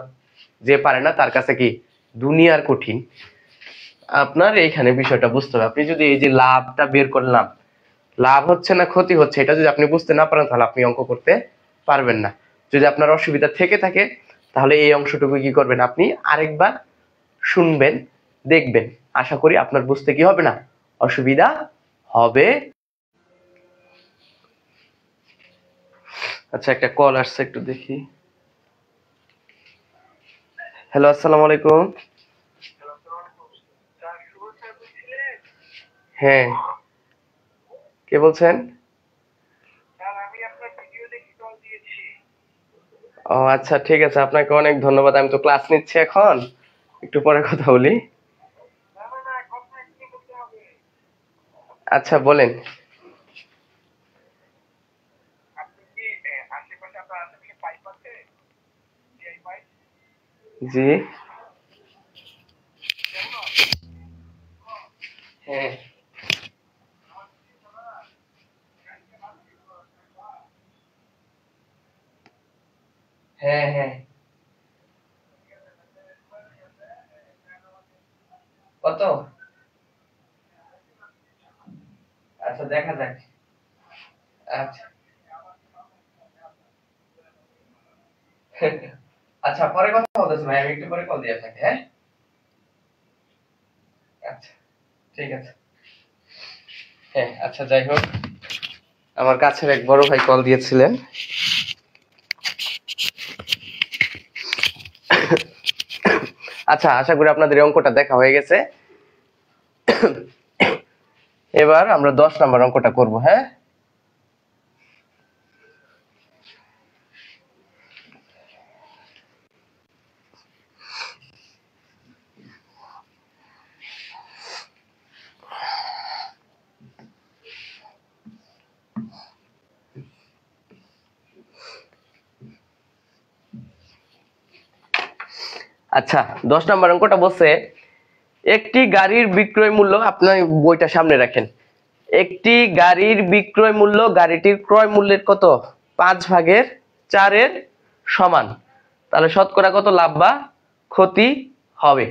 যে পারে না তার কাছে কি দুনিয়ার কঠিন। আপনার এইখানে বিষয়টা বুঝতে হবে। আপনি যদি এই যে লাভটা বের করলাম, লাভ হচ্ছে না ক্ষতি হচ্ছে, এটা যদি আপনি বুঝতে না পারেন তাহলে আপনি অঙ্ক করতে পারবেন না। যদি আপনার অসুবিধা থেকে থাকে তাহলে এই অংশটুকু কি করবেন, আপনি আরেকবার শুনবেন, দেখবেন। আশা করি আপনার বুঝতে কি হবে না, অসুবিধা হবে। আচ্ছা, একটা কল আসছে, একটু দেখি। হ্যালো, আসসালামু আলাইকুম। হ্যাঁ, কে বলছেন? ও আচ্ছা, ঠিক আছে, আপনাকে অনেক ধন্যবাদ। আমি তো ক্লাস নিচ্ছি এখন, একটু পরে কথা বলি। আচ্ছা বলেন। জি, হ্যাঁ হ্যাঁ হ্যাঁ, কত? আচ্ছা দেখা যাক। আচ্ছা আচ্ছা পরে কথা বলতেছি ভাই, আমি একটু পরে কল দিয়ে থাকি। হ্যাঁ আচ্ছা ঠিক আছে। হ্যাঁ আচ্ছা, যাই হোক, আমার কাছের এক বড় ভাই কল দিয়েছিলেন। আচ্ছা, আশা করি আপনাদের এই অঙ্কটা দেখা হয়ে গেছে। এবার আমরা 10 নম্বর অঙ্কটা করব। হ্যাঁ আচ্ছা, 10 নম্বর অঙ্কটা বলছে একটি গাড়ির বিক্রয় মূল্য, আপনার বইটা সামনে রাখেন, একটি গাড়ির বিক্রয় মূল্য গাড়িটির ক্রয় মূল্যের কত 5/4 সমান, তাহলে শতকরা কত লাভ বা ক্ষতি হবে।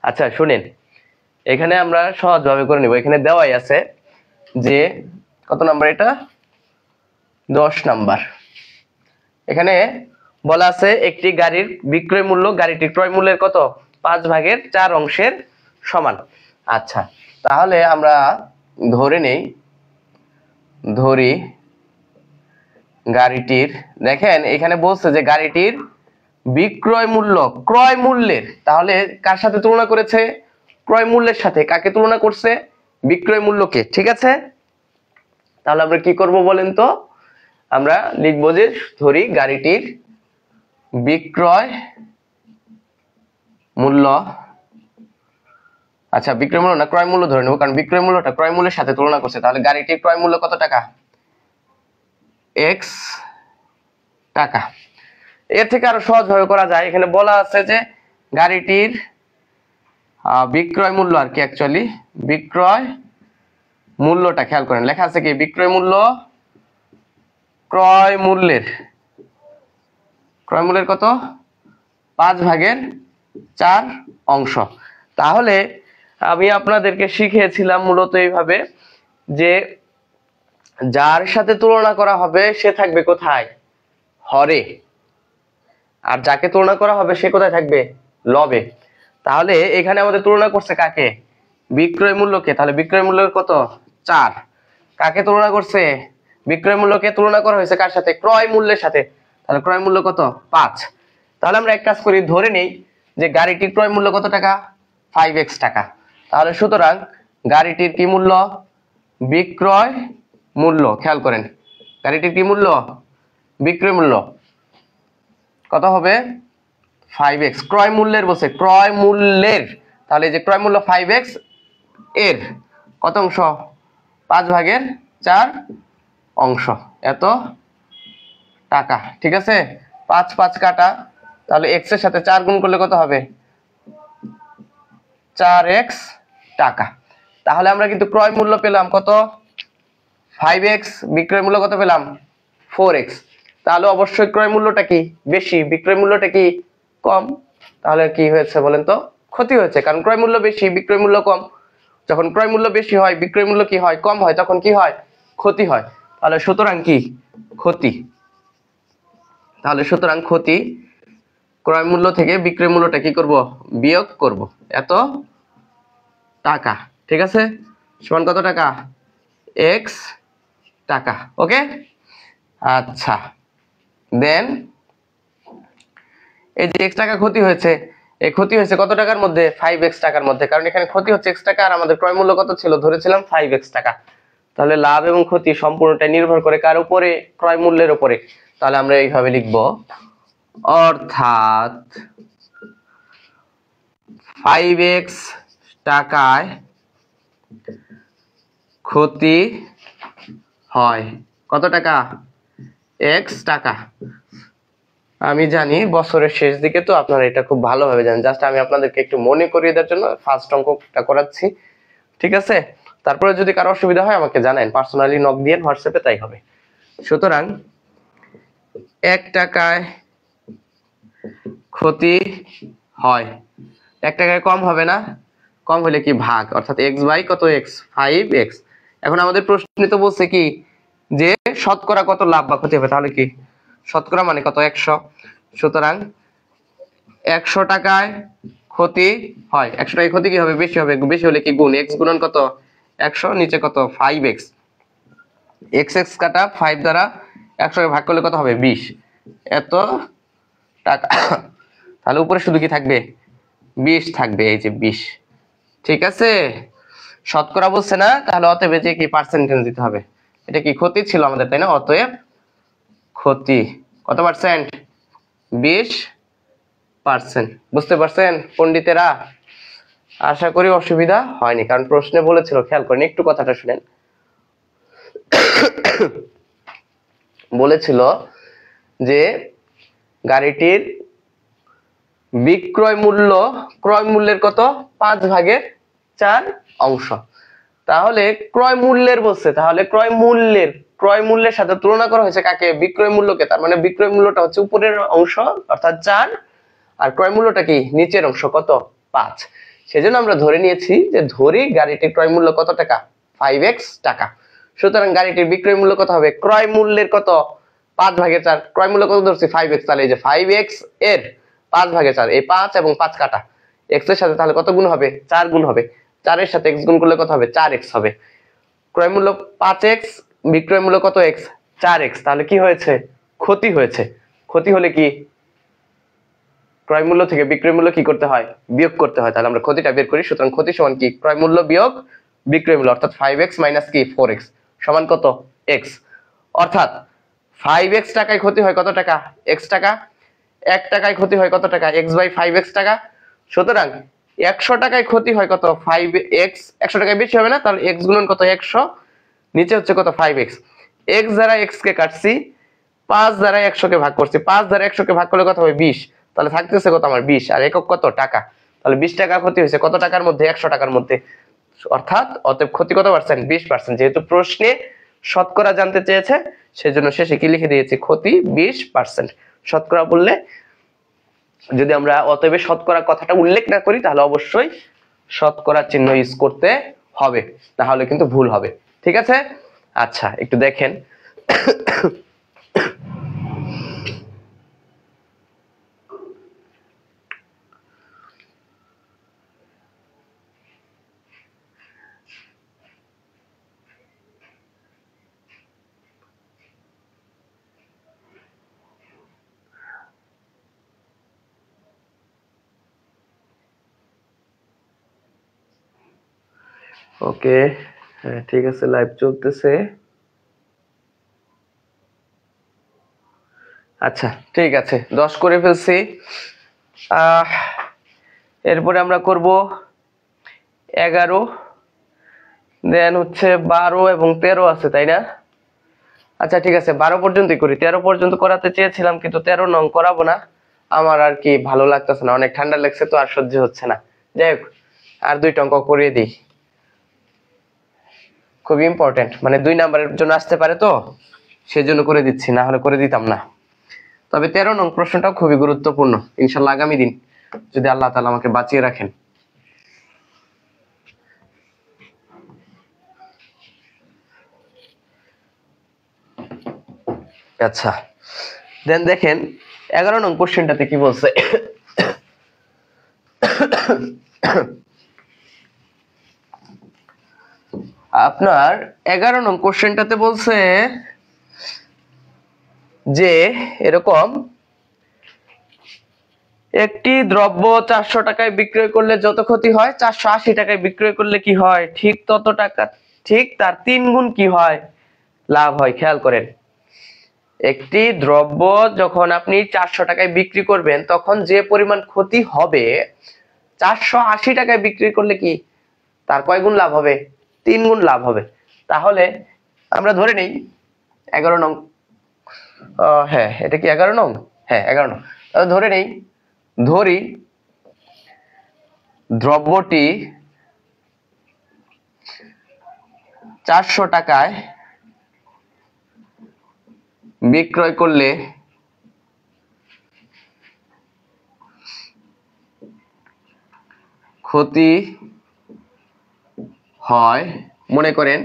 আচ্ছা শুনেন, এখানে আমরা সহজভাবে করে নিব। এখানে দেওয়াই আছে যে কত নাম্বার, এটা 10 নাম্বার। এখানে বলা আছে একটি গাড়ির বিক্রয় মূল্য গাড়িটির ক্রয় মূল্যের কত 5/4 অংশের সমান। আচ্ছা, তাহলে আমরা ধরে নেই, ধরি গাড়িটির, দেখেন এখানে বলছে যে গাড়িটির বিক্রয় মূল্য ক্রয় মূল্যের, তাহলে কার সাথে তুলনা করেছে, ক্রয় মূল্যের সাথে। কাকে তুলনা করছে, বিক্রয় মূল্যকে। ঠিক আছে, তাহলে আমরা কি করব বলেন তো, আমরা লিখবো যে ধরি গাড়িটির বিক্রয় মূল্য, আচ্ছা বিক্রয় মূল্য না ক্রয় মূল্য ধরে নেব, কারণ বিক্রয় মূল্যটা ক্রয় মূল্যের সাথে তুলনা করছে। তাহলে গাড়িটির ক্রয় মূল্য কত টাকা, x টাকা। এর থেকে আরো সহজভাবে করা যায়, এখানে বলা আছে যে গাড়িটির বিক্রয় মূল্য আর কি, অ্যাকচুয়ালি বিক্রয় মূল্যটা খেয়াল করেন, লেখা আছে কি বিক্রয় মূল্য ক্রয় মূল্যের কত 5/4 অংশ। তাহলে আমি আপনাদেরকে শিখিয়েছিলাম মূলত এইভাবে যে যার সাথে তুলনা করা হবে সে থাকবে কোথায়, হরে, আর যাকে তুলনা করা হবে সে কোথায় থাকবে, লবে। তাহলে এখানে আমাদের তুলনা করছে কাকে, বিক্রয় মূল্যকে, তাহলে বিক্রয় মূল্য কত 4। কাকে তুলনা করছে, বিক্রয় মূল্যকে তুলনা করা হয়েছে কার সাথে, ক্রয় মূল্যের সাথে, তাহলে ক্রয় মূল্য কত 5। তাহলে আমরা এক কাজ করি, ধরে নেই যে গাড়িটির ক্রয় মূল্য কত টাকা 5x টাকা। তাহলে সুতরাং গাড়িটির কি মূল্য, বিক্রয় মূল্য, খেয়াল করেন গাড়িটির কি মূল্য, বিক্রয় মূল্য কত হবে 5x, ক্রয় মূল্যের বলছে, ক্রয় মূল্যের, তাহলে এই যে ক্রয় মূল্য 5x এর কত অংশ 5/4 অংশ, এত টাকা। ঠিক আছে, 5 5 কাটা, তাহলে x এর সাথে 4 গুণ করলে কত হবে 4x টাকা। তাহলে আমরা কিন্তু ক্রয় মূল্য পেলাম কত 5x, বিক্রয় মূল্য কত পেলাম 4x। তাহলে অবশ্যই ক্রয় মূল্যটা কি বেশি, বিক্রয় মূল্যটা কি কম। তাহলে কি হয়েছে বলেন তো, ক্ষতি হয়েছে, কারণ ক্রয় মূল্য বেশি বিক্রয় মূল্য কম। যখন ক্রয় মূল্য বেশি হয় বিক্রয় মূল্য কি হয়, কম হয়, তখন কি হয়, ক্ষতি হয়। তাহলে সুতরাং কি ক্ষতি, তাহলে সুতরাং ক্ষতি, ক্রয় মূল্য থেকে বিক্রয় মূল্যটা কি করব, বিয়োগ করব, এত টাকা। ঠিক আছে, সমান কত টাকা x টাকা। ওকে, আচ্ছা দেন এই যে x টাকা ক্ষতি হয়েছে, এই ক্ষতি হয়েছে কত টাকার মধ্যে 5x টাকার মধ্যে, কারণ এখানে ক্ষতি হচ্ছে x টাকা আর আমাদের ক্রয় মূল্য কত ছিল, ধরেছিলাম 5x টাকা। তাহলে লাভ এবং ক্ষতি সম্পূর্ণটা নির্ভর করে কার উপরে, ক্রয় মূল্যের উপরে। তাহলে আমরা এইভাবে লিখব, অর্থাৎ 5x টাকায় ক্ষতি হয় কত টাকা, x টাকা। আমি জানি বছরের শেষ দিকে তো আপনারা এটা খুব ভালোভাবে জানেন, জাস্ট আমি আপনাদেরকে একটু মনে করিয়ে দেওয়ার জন্য ফার্স্ট অঙ্কটা করাচ্ছি। ঠিক আছে, তারপরে যদি কারো অসুবিধা হয় আমাকে জানান, পার্সোনালি নক দিয়ে হোয়াটসঅ্যাপে, তাই হবে। সুতরাং 1 টাকায় ক্ষতি হয়, 1 টাকায় কম হবে না, কম হলে কি ভাগ, অর্থাৎ x বাই কত x 5x। এখন আমাদের প্রশ্নে তো বলছে কি যে শতকরা কত লাভ বা ক্ষতি হবে, তাহলে কি শতকরা মানে কত 100, সুতরাং 100 টাকায় ক্ষতি হয়, 100 টাকায় ক্ষতি কি হবে, বেশি হবে, বেশি হলে কি গুণ, x গুণন কত 100, নিচে কত 5x, x x কাটা 5 দ্বারা 100 কে ভাগ করলে কত হবে 20, এত টাকা। তাহলে উপরে শুধু কি থাকবে 20 থাকবে, এই যে 20, ঠিক আছে। শতকরা বলছে না, তাহলে অতএব যে কি পার্সেন্টেজ দিতে হবে, এটা কি ক্ষতি ছিল আমাদের, তাই না, অতএব ক্ষতি কত পার্সেন্ট, 20%। বুঝতে পারছেন পণ্ডিতেরা? আশা করি অসুবিধা হয়নি, কারণ প্রশ্নে বলেছিল, খেয়াল করেন একটু কথাটা শুনেন। বলেছিল যে গাড়িটির বিক্রয় মূল্য ক্রয় মূল্যের কত 5/4 অংশ। তাহলে ক্রয় মূল্যের বলছে, তাহলে ক্রয় মূল্যের সাথে তুলনা করা হয়েছে কাকে, বিক্রয় মূল্যকে। তার মানে বিক্রয় মূল্যটা হচ্ছে উপরের অংশ অর্থাৎ 4, আর ক্রয় মূল্যটা কি নিচের অংশ কত 5। সেজন্য আমরা ধরে নিয়েছি যে ধরি গাড়িটির ক্রয় মূল্য কত টাকা 5x টাকা, সুতরাং গাড়িটির বিক্রয় মূল্য কত হবে, ক্রয় মূল্যের কত 5/4, ক্রয় মূল্য কত ধরছি 5x, তাহলে এই যে 5x এর 5/4, এই 5 এবং 5 কাটা, x এর সাথে তাহলে কত গুণ হবে 4 গুণ হবে, 4 এর সাথে x গুণ করলে কত হবে 4x হবে। ক্রয় মূল্য 5x, বিক্রয় মূল্য কত x 4x, তাহলে কি হয়েছে ক্ষতি হয়েছে। ক্ষতি হলে কি ক্রয় মূল্য থেকে বিক্রয় মূল্য কি করতে হয়, বিয়োগ করতে হয়। তাহলে আমরা ক্ষতিটা বের করি, সুতরাং ক্ষতি সমান কি ক্রয় মূল্য বিয়োগ বিক্রয় মূল্য, অর্থাৎ 5x মাইনাস কি 4x সমান কত x, অর্থাৎ 5x টাকায় ক্ষতি হয় কত টাকা x টাকা, 1 টাকায় ক্ষতি হয় কত টাকা x/5x টাকা। সুতরাং 100 টাকায় ক্ষতি হয় কত 5x, 100 টাকায় বেশি হবে না, তাহলে x গুণন কত 100, নিচে হচ্ছে কত 5x, x দ্বারা x কে কাটছি, 5 দ্বারা 100 কে ভাগ করছি, 5 দ্বারা 100 কে ভাগ করলে কত হবে 20, তাহলে থাকতেছে কত আমার 20, আর একক কত টাকা, তাহলে 20 টাকা ক্ষতি হয়েছে কত টাকার মধ্যে 100 টাকার মধ্যে, অর্থাৎ অতএব ক্ষতি কত পার্সেন্ট 20%। যেহেতু প্রশ্নে শতকরা জানতে চেয়েছে, সেজন্য শেষে কি লিখে দিয়েছি ক্ষতি 20%। শতকরা বললে যদি আমরা অতএব শতকরা কথাটা উল্লেখ না করি, তাহলে অবশ্যই শতকরা চিহ্ন ইউজ করতে হবে, তাহলে কিন্তু ভুল হবে, ঠিক আছে। আচ্ছা একটু দেখেন, ওকে হ্যাঁ ঠিক আছে, লাইভ চলতেছে। আচ্ছা ঠিক আছে, 10 করে ফেলছি। এরপরে আমরা করব 11, দেন হচ্ছে 12 এবং 13 আছে, তাই না? আচ্ছা ঠিক আছে, 12 পর্যন্তই করি, 13 পর্যন্ত করাতে চেয়েছিলাম, কিন্তু 13 নং করাবো না, আমার আর কি ভালো লাগতেছে না, অনেক ঠান্ডা লাগছে তো, আর সহ্য হচ্ছে না। যাই হোক, আর 2টা অঙ্ক করিয়ে দিই, খুব ইম্পর্টেন্ট, মানে 2 নাম্বারের জন্য আসতে পারে তো, সেজন্য করে দিচ্ছি, না হলে করে দিতাম না। তবে 13 নং প্রশ্নটাও খুবই গুরুত্বপূর্ণ, ইনশাল্লাহ আগামী দিন যদি আল্লাহ তাআলা আমাকে বাঁচিয়ে রাখেন। আচ্ছা দেন দেখেন 11 নং কোশ্চেনটাতে কি বলছে। আপনার 11 নং কোশ্চেনটাতে বলছে যে এরকম একটি দ্রব্য 400 টাকায় বিক্রয় করলে যত ক্ষতি হয় 480 টাকায় বিক্রয় করলে কি হয়, ঠিক তত টাকা, ঠিক তার 3 গুণ কি হয় লাভ হয়। খেয়াল করেন, একটি দ্রব্য যখন আপনি 400 টাকায় বিক্রি করবেন, তখন যে পরিমাণ ক্ষতি হবে 480 টাকায় বিক্রি করলে কি তার কয় গুণ লাভ হবে, 3 গুণ লাভ হবে। তাহলে আমরা ধরে নেই 11 নং, হ্যাঁ এটা কি 11 নং, হ্যাঁ 11 নং, তাহলে ধরে নেই, ধরি দ্রব্যটি 400 টাকায় বিক্রয় করলে ক্ষতি হয় মনে করেন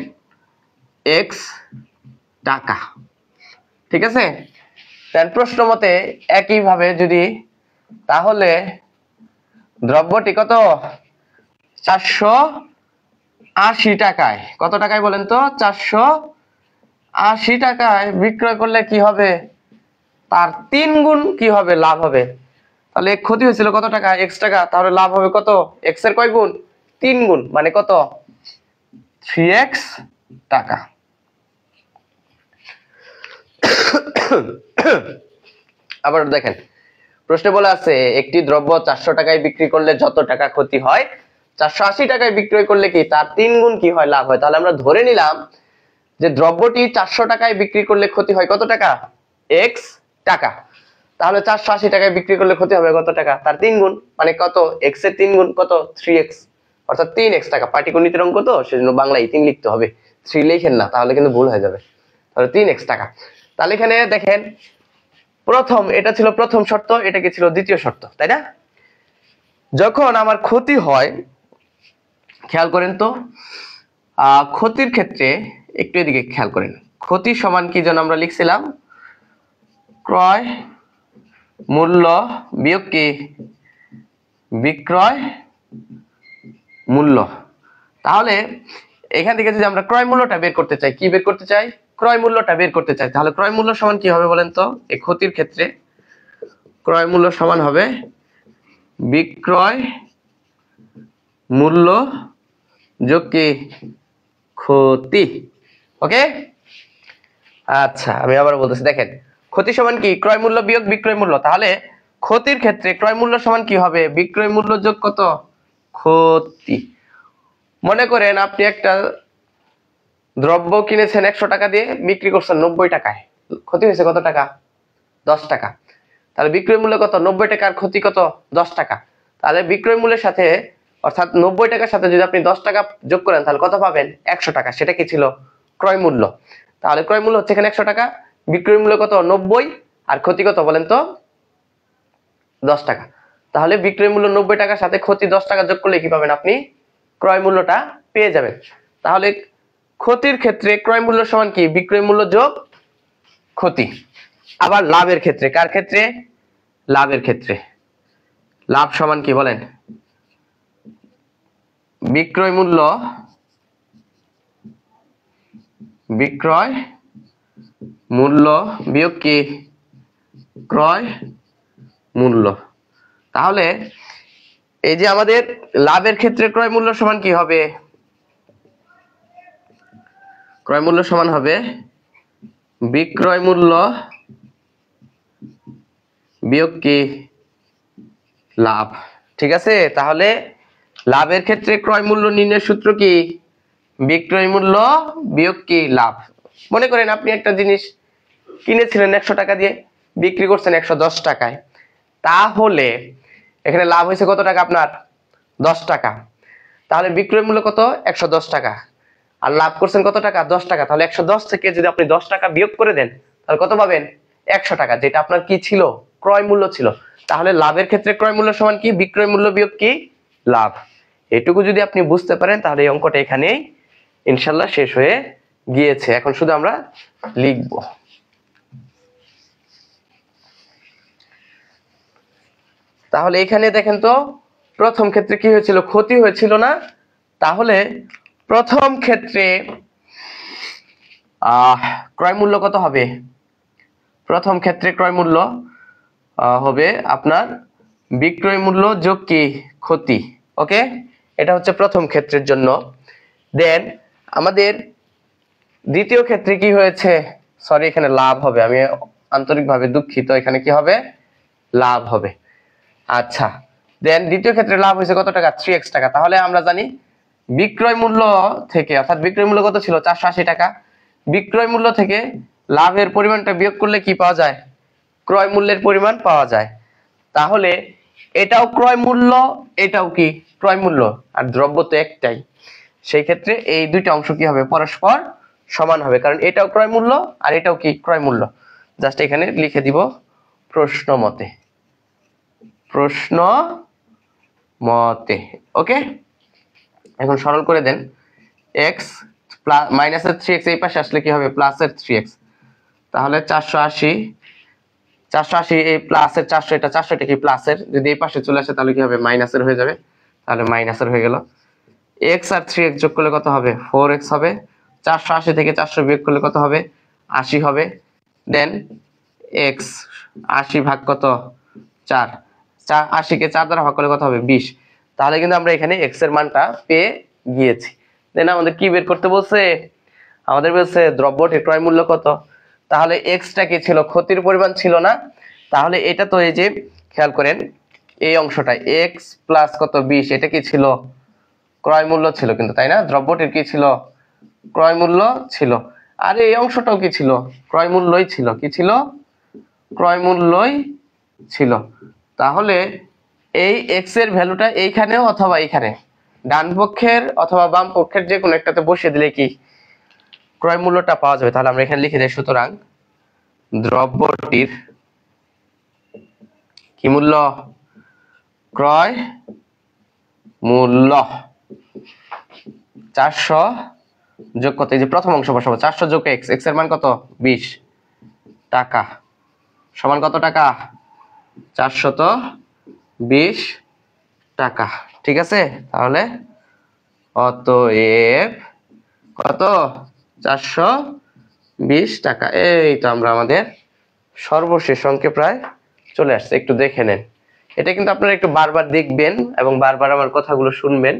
x টাকা, ঠিক আছে। দেন প্রশ্ন মতে একইভাবে যদি, তাহলে দ্রব্যটি কত 480 টাকায়, কত টাকায় বলেন তো 480 টাকায় বিক্রয় করলে কি হবে, তার 3 গুণ কি হবে, লাভ হবে। তাহলে ক্ষতি হয়েছিল কত টাকা, x টাকা, তাহলে লাভ হবে কত, x এর কয় গুণ, 3 গুণ, মানে কত 3x টাকা। আবার দেখেন প্রশ্নে বলা আছে একটি দ্রব্য 400 টাকায় বিক্রি করলে যত টাকা ক্ষতি হয় 480 টাকায় বিক্রয় করলে কি তার 3 গুণ কি হয়, লাভ হয়। তাহলে আমরা ধরে নিলাম যে দ্রব্যটি 400 টাকায় বিক্রি করলে ক্ষতি হয় কত টাকা, x টাকা। তাহলে 480 টাকায় বিক্রি করলে ক্ষতি হবে কত টাকা, তার 3 গুণ, মানে কত x এর 3 গুণ, কত 3x, অর্থাৎ 3x টাকা। পাটিগণিতের অঙ্ক তো, সেজন্য বাংলায় 3 লিখতে হবে, 3 লিখেন না তাহলে কিন্তু ভুল হয়ে যাবে। তাহলে 3x টাকা। তাহলে এখানে দেখেন প্রথম, এটা ছিল প্রথম শর্ত, এটা কি ছিল দ্বিতীয় শর্ত, তাই না? যখন আমার ক্ষতি হয়, খেয়াল করেন তো ক্ষতির ক্ষেত্রে একটু এদিকে খেয়াল করেন, ক্ষতি সমান কি যেন আমরা লিখছিলাম, ক্রয় মূল্য বিয়োগ কি বিক্রয় মূল্য। তাহলে এখান থেকে যদি আমরা ক্রয় মূল্যটা বের করতে চাই, কি বের করতে চাই, ক্রয় মূল্যটা বের করতে চাই, তাহলে ক্রয় মূল্য সমান কি হবে বলেন তো, এই ক্ষতির ক্ষেত্রে ক্রয় মূল্য সমান হবে বিক্রয় মূল্য যোগ কি ক্ষতি। ওকে, আচ্ছা আমি আবার বলতেছি, দেখেন ক্ষতি সমান কি ক্রয় মূল্য বিয়োগ বিক্রয় মূল্য। তাহলে ক্ষতির ক্ষেত্রে ক্রয় মূল্য সমান কি হবে, বিক্রয় মূল্য যোগ কত ক্ষতি। মনে করেন আপনি একটা দ্রব্য কিনেছেন 100 টাকা দিয়ে, বিক্রি করছেন 90 টাকায়, ক্ষতি হয়েছে কত টাকা, 10 টাকা। তাহলে বিক্রয় মূল্য কত, 90 টাকার ক্ষতি কত, 10 টাকা। তাহলে বিক্রয় মূল্যের সাথে, অর্থাৎ 90 টাকার সাথে যদি আপনি 10 টাকা যোগ করেন তাহলে কত পাবেন, 100 টাকা। সেটা কি ছিল, ক্রয় মূল্য। তাহলে ক্রয় মূল্য হচ্ছে এখানে 100 টাকা, বিক্রয় মূল্য কত 90, আর ক্ষতি কত বলেন তো 10 টাকা। তাহলে বিক্রয় মূল্য 90 টাকার সাথে ক্ষতি 10 টাকা যোগ করলে কি পাবেন, আপনি ক্রয় মূল্যটা পেয়ে যাবেন। তাহলে ক্ষতির ক্ষেত্রে ক্রয় মূল্য সমান কি বিক্রয় মূল্য যোগ ক্ষতি। আবার লাভের ক্ষেত্রে, কার ক্ষেত্রে, লাভের ক্ষেত্রে লাভ সমান কি বলেন, বিক্রয় মূল্য বিয়োগ কি ক্রয় মূল্য। তাহলে এই যে আমাদের লাভের ক্ষেত্রে ক্রয় মূল্য সমান কি হবে, ক্রয় মূল্য সমান হবে বিক্রয় মূল্য বিয়োগ কি লাভ। ঠিক আছে, তাহলে লাভের ক্ষেত্রে ক্রয় মূল্য নির্ণয়ের সূত্র কি বিক্রয় মূল্য বিয়োগ কি লাভ। মনে করেন আপনি একটা জিনিস কিনেছিলেন 100 টাকা দিয়ে, বিক্রি করছেন 110 টাকায়, তাহলে এখানে লাভ হয়েছে কত টাকা আপনার, 10 টাকা। তাহলে বিক্রয় মূল্য কত 110 টাকা, আর লাভ করছেন কত টাকা, 10 টাকা। তাহলে 110 থেকে যদি আপনি 10 টাকা বিয়োগ করে দেন তাহলে কত পাবেন, 100 টাকা, যেটা আপনার কি ছিল, ক্রয় মূল্য ছিল। তাহলে লাভের ক্ষেত্রে ক্রয় মূল্য সমান কি বিক্রয় মূল্য বিয়োগ কি লাভ। এটুকু যদি আপনি বুঝতে পারেন তাহলে এই অঙ্কটা এখানেই ইনশাল্লাহ শেষ হয়ে গিয়েছে। এখন শুধু আমরা লিখব। তাহলে এখানে দেখেন তো প্রথম ক্ষেত্রে কি হয়েছিল, ক্ষতি হয়েছিল না। তাহলে প্রথম ক্ষেত্রে ক্রয় মূল্য কত হবে, প্রথম ক্ষেত্রে ক্রয় মূল্য হবে আপনার বিক্রয় মূল্য যোগ কি ক্ষতি। ওকে, এটা হচ্ছে প্রথম ক্ষেত্রের জন্য। দেন আমাদের দ্বিতীয় ক্ষেত্রে কি হয়েছে, সরি এখানে লাভ হবে, আমি আন্তরিকভাবে দুঃখিত, এখানে কি হবে লাভ হবে। আচ্ছা, দেন দ্বিতীয় ক্ষেত্রে লাভ হয়েছে কত টাকা, 3x টাকা। তাহলে আমরা জানি বিক্রয় মূল্য থেকে, অর্থাৎ বিক্রয় মূল্য কত ছিল 480 টাকা, বিক্রয় মূল্য থেকে লাভের পরিমাণটা বিয়োগ করলে কি পাওয়া যায়, ক্রয় মূল্যের পরিমাণ পাওয়া যায়। তাহলে এটাও ক্রয় মূল্য, এটাও কি ক্রয় মূল্য, আর দ্রব্য তো একটাই, সেই ক্ষেত্রে এই দুইটা অংশ কি হবে পরস্পর সমান হবে, কারণ এটাও ক্রয় মূল্য আর এটাও কি ক্রয় মূল্য। জাস্ট এখানে লিখে দিব প্রশ্ন মতে, প্রশ্ন মতে। ওকে, এখন সরল করে দেন, x মাইনাসের 3x এই পাশে আসলে কি হবে প্লাসের 3x। তাহলে 480 480 এই প্লাসের 400, এটা 400, এটা কি প্লাসের, যদি এই পাশে চলে আসে তাহলে কি হবে মাইনাসের হয়ে যাবে, তাহলে মাইনাসের হয়ে গেল। x আর 3x যোগ করলে কত হবে 4x হবে। 480 থেকে 400 বিয়োগ করলে কত হবে 80 হবে। দেন x 80 ভাগ কত 4, 80 কে 4 দ্বারা ভাগ করলে কত হবে 20। তাহলে কিন্তু আমরা এখানে x এর মানটা পেয়ে গিয়েছি। দেন আমাদের কি বের করতে বলছে, আমাদের বলছে দ্রব্যটির ক্রয় মূল্য কত। তাহলে এক্সটা কি ছিল, ক্ষতির পরিমাণ ছিল না। তাহলে এটা তো এই যে খেয়াল করেন এই অংশটা এক্স প্লাস কত 20, এটা কি ছিল ক্রয় মূল্য ছিল কিন্তু, তাই না, দ্রব্যটির কি ছিল ক্রয় মূল্য ছিল। আর এই অংশটাও কি ছিল ক্রয় মূল্যই ছিল, কি ছিল ক্রয় মূল্যই ছিল। তাহলে এই এক্স এর ভ্যালুটা এইখানেও অথবা এইখানে ডান পক্ষের অথবা বাম পক্ষের যে কোনো একটাতে বসিয়ে দিলে কি ক্রয় মূল্যটা পাওয়া যাবে। তাহলে আমরা এখানে লিখে দেই, সুতরাং দ্রব্যটির কি মূল্য ক্রয় মূল্য 400 যোগ কত, এই যে প্রথম অংশ বসাবো 400 যোগ এক্স, এক্স এর মান কত 20 টাকা সমান কত টাকা 420 টাকা। ঠিক আছে, তাহলে অতএব কত 420 টাকা। এই তো আমরা আমাদের সর্বশেষ অঙ্কে প্রায় চলে আসছে। একটু দেখে নেন, এটা কিন্তু আপনারা একটু বারবার দেখবেন এবং বারবার আমার কথাগুলো শুনবেন,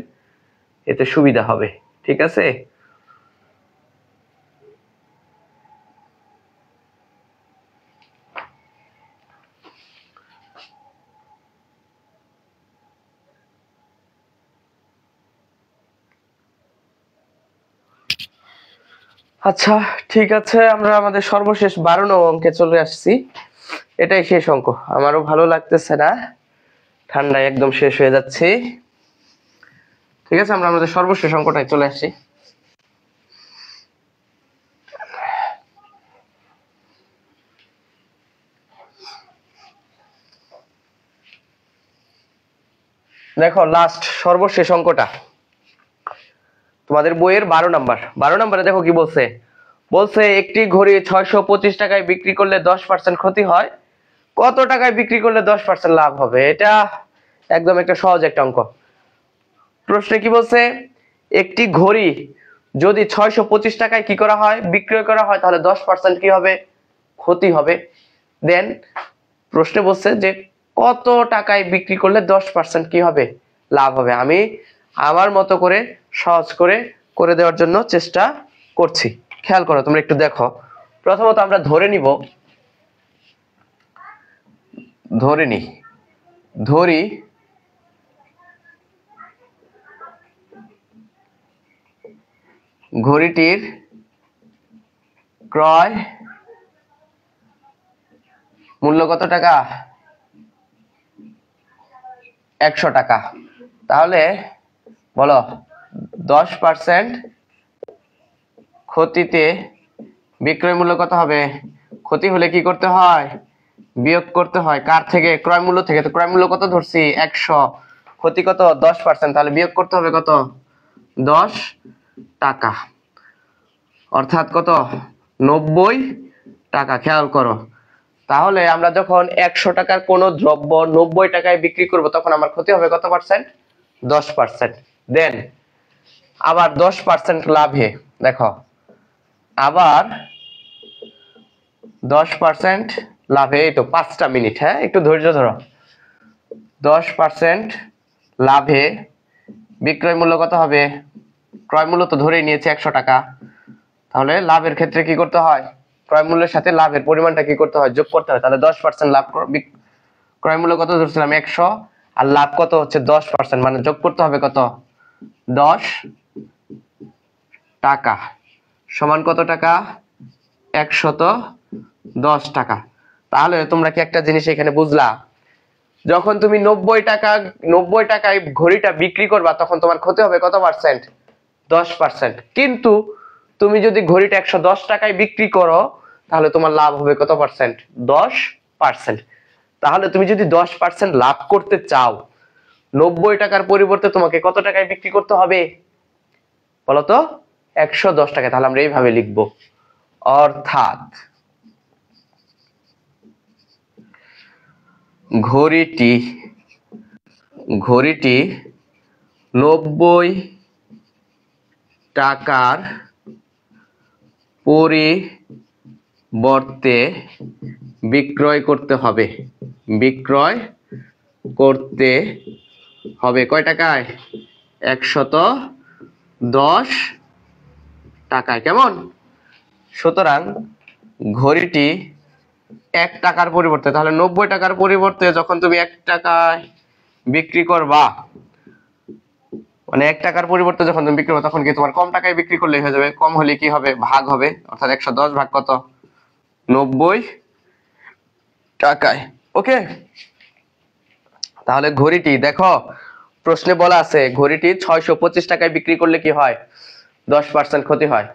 এতে সুবিধা হবে। ঠিক আছে, আচ্ছা ঠিক আছে, আমরা আমাদের সর্বশেষ 12 নং অঙ্কে চলে আসছি। এটাই শেষ অঙ্ক, আমারও ভালো লাগতেছে না, ঠান্ডায় একদম শেষ হয়ে যাচ্ছে। ঠিক আছে, আমরা আমাদের সর্বশেষ অঙ্কটায় চলে আসছি। দেখো লাস্ট সর্বশেষ অঙ্কটা তোমাদের বইয়ের 12 নম্বরে দেখো কি বলছে, বলছে একটি ঘড়ি 625 টাকায় বিক্রি করলে 10% ক্ষতি হয়, কত টাকায় বিক্রি করলে 10% লাভ হবে। এটা একদম একটা সহজ একটা অঙ্ক। প্রশ্নে কি বলছে, একটি ঘড়ি যদি 625 টাকায় কি করা হয় বিক্রয় করা হয়, তাহলে 10% কি হবে ক্ষতি হবে। দেন প্রশ্নে বলছে যে কত টাকায় বিক্রি করলে 10% কি হবে লাভ হবে। আমি আমার মতো করে সহজ করে করে দেওয়ার জন্য চেষ্টা করছি। খেয়াল করো, তোমরা একটু দেখো। প্রথমত আমরা ধরে নিব, ধরি ঘড়িটির ক্রয় মূল্য কত টাকা 100 টাকা। তাহলে বলো 10% ক্ষতিতে বিক্রয় মূল্য কত হবে, ক্ষতি হলে কি করতে হয় বিয়োগ করতে হয়, কার থেকে ক্রয় মূল্য থেকে। তো ক্রয় মূল্য কত ধরছি 100, ক্ষতি কত 10%, তাহলে বিয়োগ করতে হবে কত 10 টাকা, অর্থাৎ কত 90 টাকা। খেয়াল করো, তাহলে আমরা যখন 100 টাকার কোনো দ্রব্য 90 টাকায় বিক্রি করব, তখন আমার ক্ষতি হবে কত পার্সেন্ট 10%। দেন আবার 10% লাভে, দেখো আবার 10% লাভে, এই তো 5টা মিনিট, হ্যাঁ একটু ধৈর্য ধরো। 10% লাভে বিক্রয় মূল্য কত হবে, ক্রয় মূল্য তো ধরেই নিয়েছে 100 টাকা, তাহলে লাভের ক্ষেত্রে কি করতে হয় ক্রয় মূল্যের সাথে লাভের পরিমাণটা কি করতে হয় যোগ করতে হয়। তাহলে 10% লাভ, ক্রয় মূল্য কত ধরছিলাম 100, আর লাভ কত হচ্ছে 10%, মানে যোগ করতে হবে কত 10 টাকা সমান কত টাকা 110 টাকা। তাহলে তোমরা কি একটা জিনিস এখানে বুঝলা, যখন তুমি 90 টাকায় ঘড়িটা বিক্রি করবা, তখন তোমার ক্ষতি হবে কত পার্সেন্ট 10%। কিন্তু তুমি যদি ঘড়িটা 110 টাকায় বিক্রি করো, তাহলে তোমার লাভ হবে কত পার্সেন্ট 10%। তাহলে তুমি যদি 10% লাভ করতে চাও, 90 টাকার পরিবর্তে তোমাকে কত টাকায় বিক্রি করতে হবে বলতো 110 টাকায়। তাহলে আমরা এইভাবে লিখবো, অর্থাৎ ঘড়িটি 90 টাকার পরিবর্তে বিক্রয় করতে হবে কয় টাকায়? 110 টাকায়। কেমন? সুতরাং ঘড়িটি 1 টাকার পরিবর্তে, তাহলে 90 টাকার পরিবর্তে যখন তুমি 1 টাকায় বিক্রি করবা, মানে 1 টাকার পরিবর্তে যখন তুমি বিক্রি করবে তখন কি তোমার কম টাকায় বিক্রি করলে হয়ে যাবে। কম হলে কি হবে? ভাগ হবে, অর্থাৎ 110 ভাগ কত? 90 টাকায়। ওকে, তাহলে ঘড়িটি দেখো প্রশ্নে বলা আছে ঘড়িটি 625 টাকায় বিক্রি করলে কি হয়? 10% ক্ষতি হয়।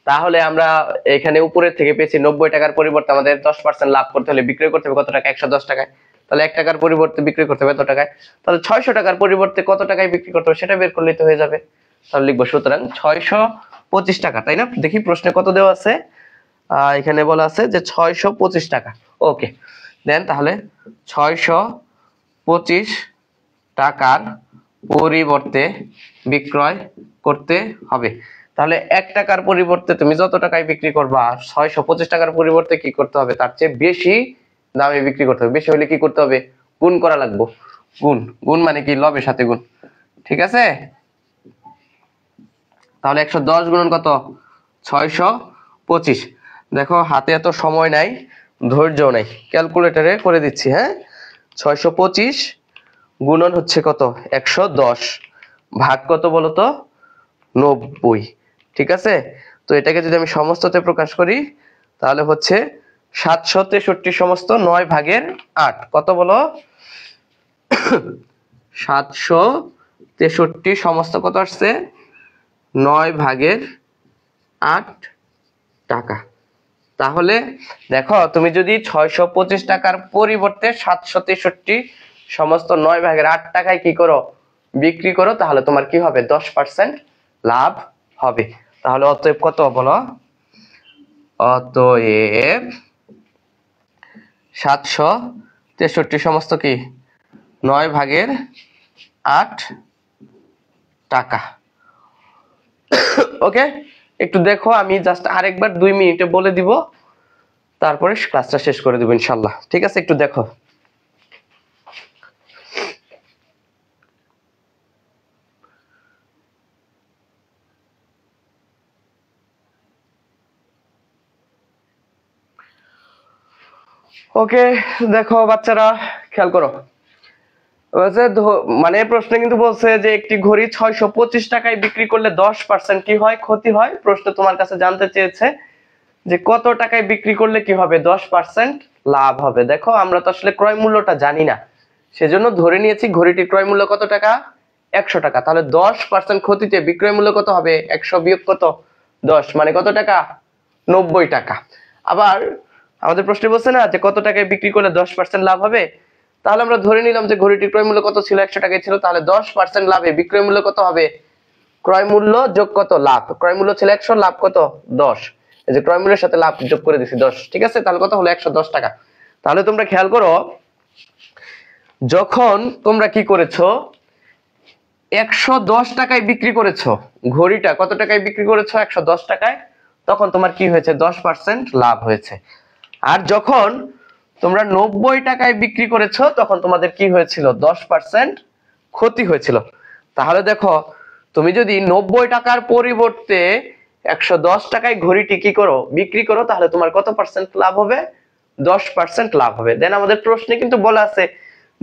তাহলে আমরা এখানে উপরের থেকে পেয়েছি 90 টাকার পরিবর্তে আমাদের 10% লাভ করতে হলে বিক্রয় করতে হবে কত টাকা? 110 টাকায়। তাহলে 1 টাকার পরিবর্তে বিক্রি করতে হবে কত টাকায়? তাহলে 600 টাকার পরিবর্তে কত টাকায় বিক্রি করতে হবে সেটা বের করলেই তো হয়ে যাবে। তাহলে লিখবো সুতরাং 625 টাকা, তাই না? দেখি প্রশ্নে কত দেওয়া আছে। এখানে বলা আছে যে 625 টাকা। ওকে, দেন তাহলে 625 টাকার পরিবর্তে বিক্রয় করতে হবে। তাহলে 1 টাকার পরিবর্তে তুমি যত টাকায় বিক্রি করবা 625 টাকার পরিবর্তে কি করতে হবে? তার চেয়ে বেশি দামে বিক্রি করতে হবে। বেশি হলে কি করতে হবে? গুণ করা লাগবে। গুণ মানে কি? লবের সাথে গুণ। ঠিক আছে, তাহলে 110 গুণন কত? 625। দেখো হাতে এত সময় নাই, ধৈর্য নাই, ক্যালকুলেটরে করে দিচ্ছি। হ্যাঁ, 625 গুণন হচ্ছে কত? 110 ভাগ কত বলো তো? 90। ঠিক আছে, তো এটাকে যদি আমি সমস্ততে প্রকাশ করি তাহলে হচ্ছে 763 সমস্ত 9 ভাগের 8 কত বলো? 763 সমস্ত কত আসছে? 9 ভাগের 8 টাকা। তাহলে দেখো তুমি যদি 625 টাকার পরিবর্তে 763 সমস্ত 9 ভাগের 8 টাকায় কি করো? বিক্রি করো, তাহলে তোমার কি হবে? 10% লাভ হবে। তাহলে অতএব কত বলো? অতএব 763 সমস্ত কি 9 ভাগের 8 টাকা। ওকে, একটু দেখো, আমি জাস্ট আরেকবার 2 মিনিটে বলে দিব, তারপরে ক্লাসটা শেষ করে দেব ইনশাআল্লাহ। ঠিক আছে, একটু দেখো। ওকে, দেখো বাচ্চারা খেয়াল করো, মানে প্রশ্নে কিন্তু বলছে যে একটি ঘড়ি 625 টাকায় বিক্রি করলে 10% কি হয়? ক্ষতি হয়। প্রশ্ন তোমার কাছে জানতে চেয়েছে যে কত টাকায় বিক্রি করলে কি হবে? 10% লাভ হবে। দেখো আমরা তো আসলে ক্রয় মূল্যটা জানি না, সেজন্য ধরে নিয়েছি ঘড়িটির ক্রয় মূল্য কত টাকা? 100 টাকা। তাহলে 10% ক্ষতিতে বিক্রয় মূল্য কত হবে? 100 বিয়োগ কত? 10, মানে কত টাকা? 90 টাকা। আবার আমাদের প্রশ্নে বলছে না যে কত টাকায় বিক্রি করলে 10% লাভ হবে। তাহলে আমরা ধরে নিলাম যে ঘড়িটির ক্রয় মূল্য কত ছিল? 100 টাকায় ছিল। তাহলে 10% লাভে বিক্রয় মূল্য কত হবে? ক্রয় মূল্য যোগ কত? লাভ। ক্রয় মূল্য ছিল 100, লাভ কত? 10। এই যে ক্রয় মূল্যের সাথে লাভ যোগ করে দিছি 10। ঠিক আছে, তাহলে কত হলো? 110 টাকা। তাহলে তোমরা খেয়াল করো, যখন তোমরা কি করেছো? 110 টাকায় বিক্রি করেছো, ঘড়িটা কত টাকায় বিক্রি করেছো? 110 টাকায়। তখন তোমার কি হয়েছে? 10% লাভ হয়েছে। আর যখন তোমরা 90 টাকায় বিক্রি করেছো তখন তোমাদের কি হয়েছিল? 10% ক্ষতি হয়েছিল। তাহলে দেখো তুমি যদি 90 টাকার পরিবর্তে 110 টাকায় ঘড়িটি কি করো? বিক্রি করো, তাহলে তোমার কত পার্সেন্ট লাভ হবে? 10% লাভ হবে। দেন আমাদের প্রশ্নে কিন্তু বলা আছে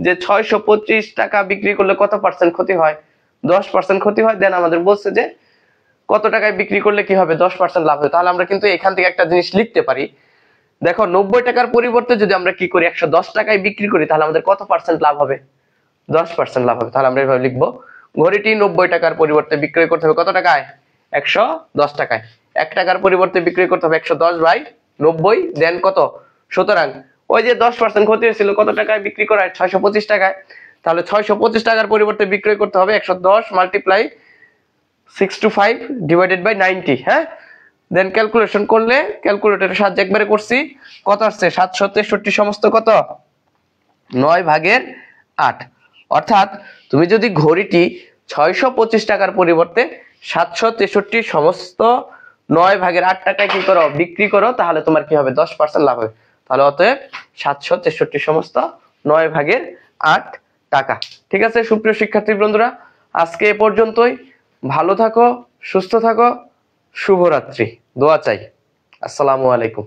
যে 625 টাকা বিক্রি করলে কত পার্সেন্ট ক্ষতি হয়? 10% ক্ষতি হয়। দেন আমাদের বলছে যে কত টাকায় বিক্রি করলে কি হবে? 10% লাভ হবে। তাহলে আমরা কিন্তু এখান থেকে একটা জিনিস লিখতে পারি। দেখো 90 টাকার পরিবর্তে যদি আমরা কি করি? 110 টাকায় বিক্রি করি, তাহলে আমাদের কত পার্সেন্ট লাভ হবে? 10% লাভ হবে। তাহলে আমরা এভাবে লিখবো, ঘড়িটি 90 টাকার পরিবর্তে বিক্রয় করতে হবে কত টাকায়? 110 টাকায়। 1 টাকার পরিবর্তে বিক্রয় করতে হবে 110/90, দেন কত? সুতরাং ওই যে 10% ক্ষতি হয়েছিল কত টাকায় বিক্রি করা? 625 টাকায়। তাহলে 625 টাকার পরিবর্তে বিক্রয় করতে হবে 110 মাল্টিপ্লাই 625/90। হ্যাঁ, দেন ক্যালকুলেশন করলে ক্যালকুলেটরের সাহায্যে একবারে করছি, কত আসছে? 763 সমস্ত কত? 9/8, অর্থাৎ তুমি যদি ঘড়িটি 625 টাকার পরিবর্তে 763 সমস্ত 9/8 টাকায় কি করো, বিক্রি করো, তাহলে তোমার কি হবে, 10% লাভ হবে। তাহলে অতএব 763 সমস্ত 9/8 টাকা। ঠিক আছে সুপ্রিয় শিক্ষার্থী বন্ধুরা, আজকে এ পর্যন্তই। ভালো থাকো, সুস্থ থাকো, শুভরাত্রি, দোয়া চাই। আসসালামু আলাইকুম।